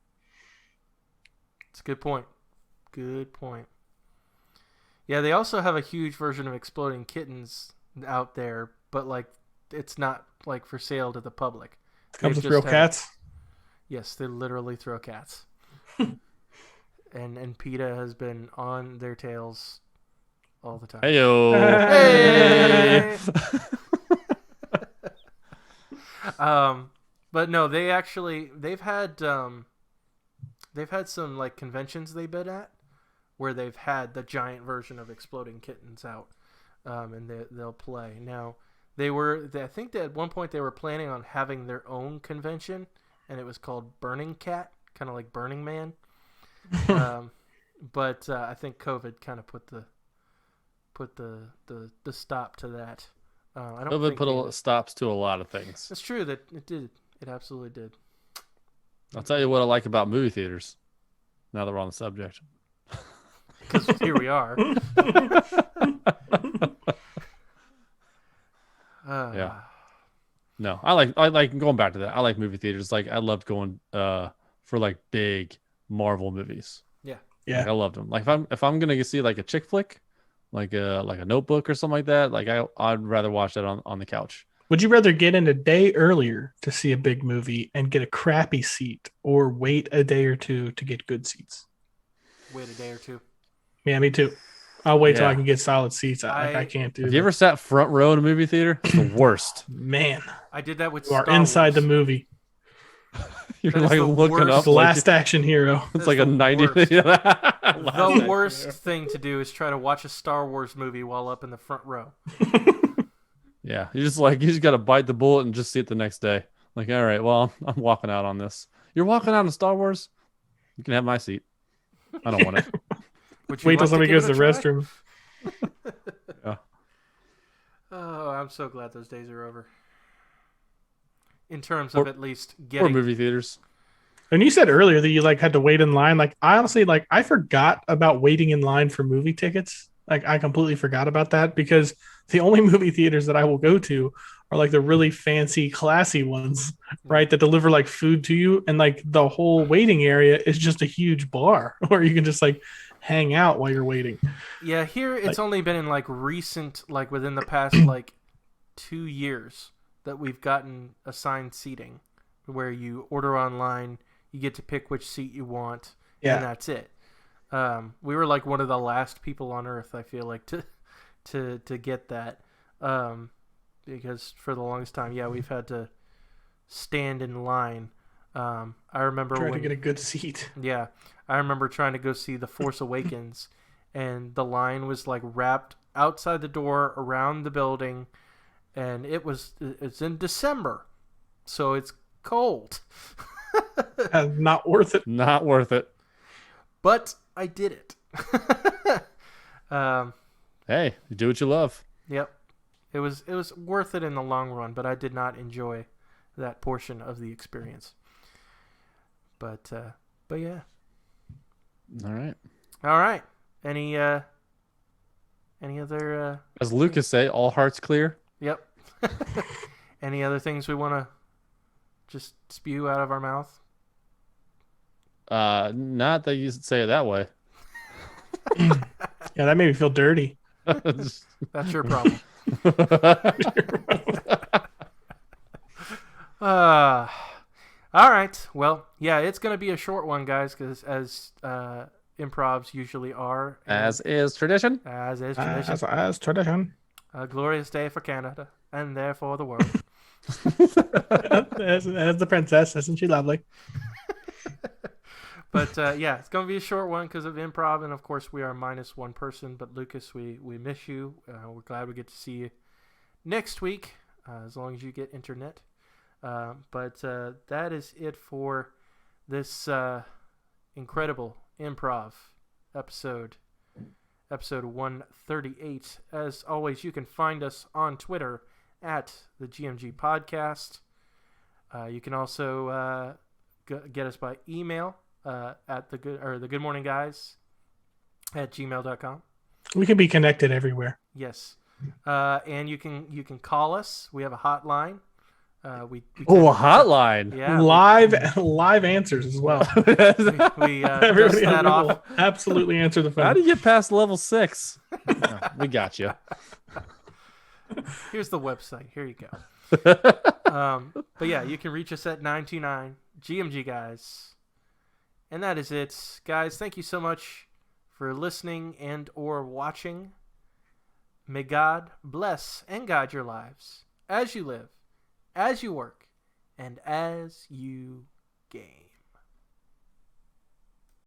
It's a good point. Good point. Yeah, they also have a huge version of Exploding Kittens out there, but like it's not like for sale to the public. Comes with real cats. Yes, they literally throw cats. and PETA has been on their tails all the time. Hey-o. Hey! But no, they've had some like conventions they've been at where they've had the giant version of Exploding Kittens out, and they'll play. Now, I think that at one point they were planning on having their own convention, and it was called Burning Cat, kind of like Burning Man. But I think COVID kind of put the stop to that. I don't COVID think put stops to a lot of things. It's true that it did. It absolutely did. I'll tell you what I like about movie theaters. Now that we're on the subject. Because here we are. Yeah. No, I like going back to that. I like movie theaters. Like I loved going for like big Marvel movies. Yeah. Yeah. Like, I loved them. Like if I'm gonna see like a chick flick, like a Notebook or something like that, like I'd rather watch that on the couch. Would you rather get in a day earlier to see a big movie and get a crappy seat, or wait a day or two to get good seats? Wait a day or two. Yeah, me too. I'll wait till I can get solid seats. I can't do Have that. you ever sat front row in a movie theater? It's the worst. Man, I did that with you are Star inside Wars. the movie. You're That is like the looking worst. up. The last action hero. It's like a 90. worst. The worst hero. thing to do is try to watch a Star Wars movie while up in the front row. Yeah, you just got to bite the bullet and just see it the next day. Like, all right, well, I'm walking out on this. You're walking out on Star Wars? You can have my seat. I don't want it. Would you Wait till like somebody give goes to it the a try? restroom. Yeah. Oh, I'm so glad those days are over. In terms of at least Or getting movie theaters. And you said earlier that you like had to wait in line. Like I honestly I forgot about waiting in line for movie tickets. Like I completely forgot about that because the only movie theaters that I will go to are like the really fancy, classy ones, right? That deliver like food to you, and like the whole waiting area is just a huge bar where you can just like hang out while you're waiting. Yeah, here it's Like- only been in like recent, like within the past like 2 years that we've gotten assigned seating where you order online, you get to pick which seat you want, Yeah. and that's it. We were like one of the last people on earth, I feel like, to get that. Because for the longest time, yeah, we've had to stand in line. I remember Trying to get a good seat. Yeah, I remember trying to go see The Force Awakens, and the line was like wrapped outside the door around the building, and it's in December, so it's cold. Not worth it. Not worth it. But I did it. Hey, you do what you love. Yep, it was worth it in the long run, but I did not enjoy that portion of the experience. But yeah. All right. All right. Any other? As Lucas say, all hearts clear. Yep. Any other things we want to just spew out of our mouth? Not that you say it that way. Yeah, that made me feel dirty. That's your problem. All right. Well, yeah, it's going to be a short one, guys, because as improvs usually are. As is tradition. As is tradition. As tradition. A glorious day for Canada and therefore the world. as the princess, isn't she lovely? But yeah, it's going to be a short one because of improv, and of course we are minus one person. But Lucas, we miss you. We're glad we get to see you next week, as long as you get internet. But that is it for this incredible improv episode 138. As always, you can find us on Twitter at the GMG Podcast. You can also get us by email at the Good Morning Guys at gmail.com. We can be connected everywhere. Yes, and you can call us. We have a hotline. We Oh, a hotline. Yeah, Live answers as well. we dust that off. will absolutely answer the phone. How do you get past level 6? No, we got you. Here's the website. Here you go. But yeah, you can reach us at 929 GMG guys. And that is it. Guys, thank you so much for listening and or watching. May God bless and guide your lives as you live, as you work, and as you game.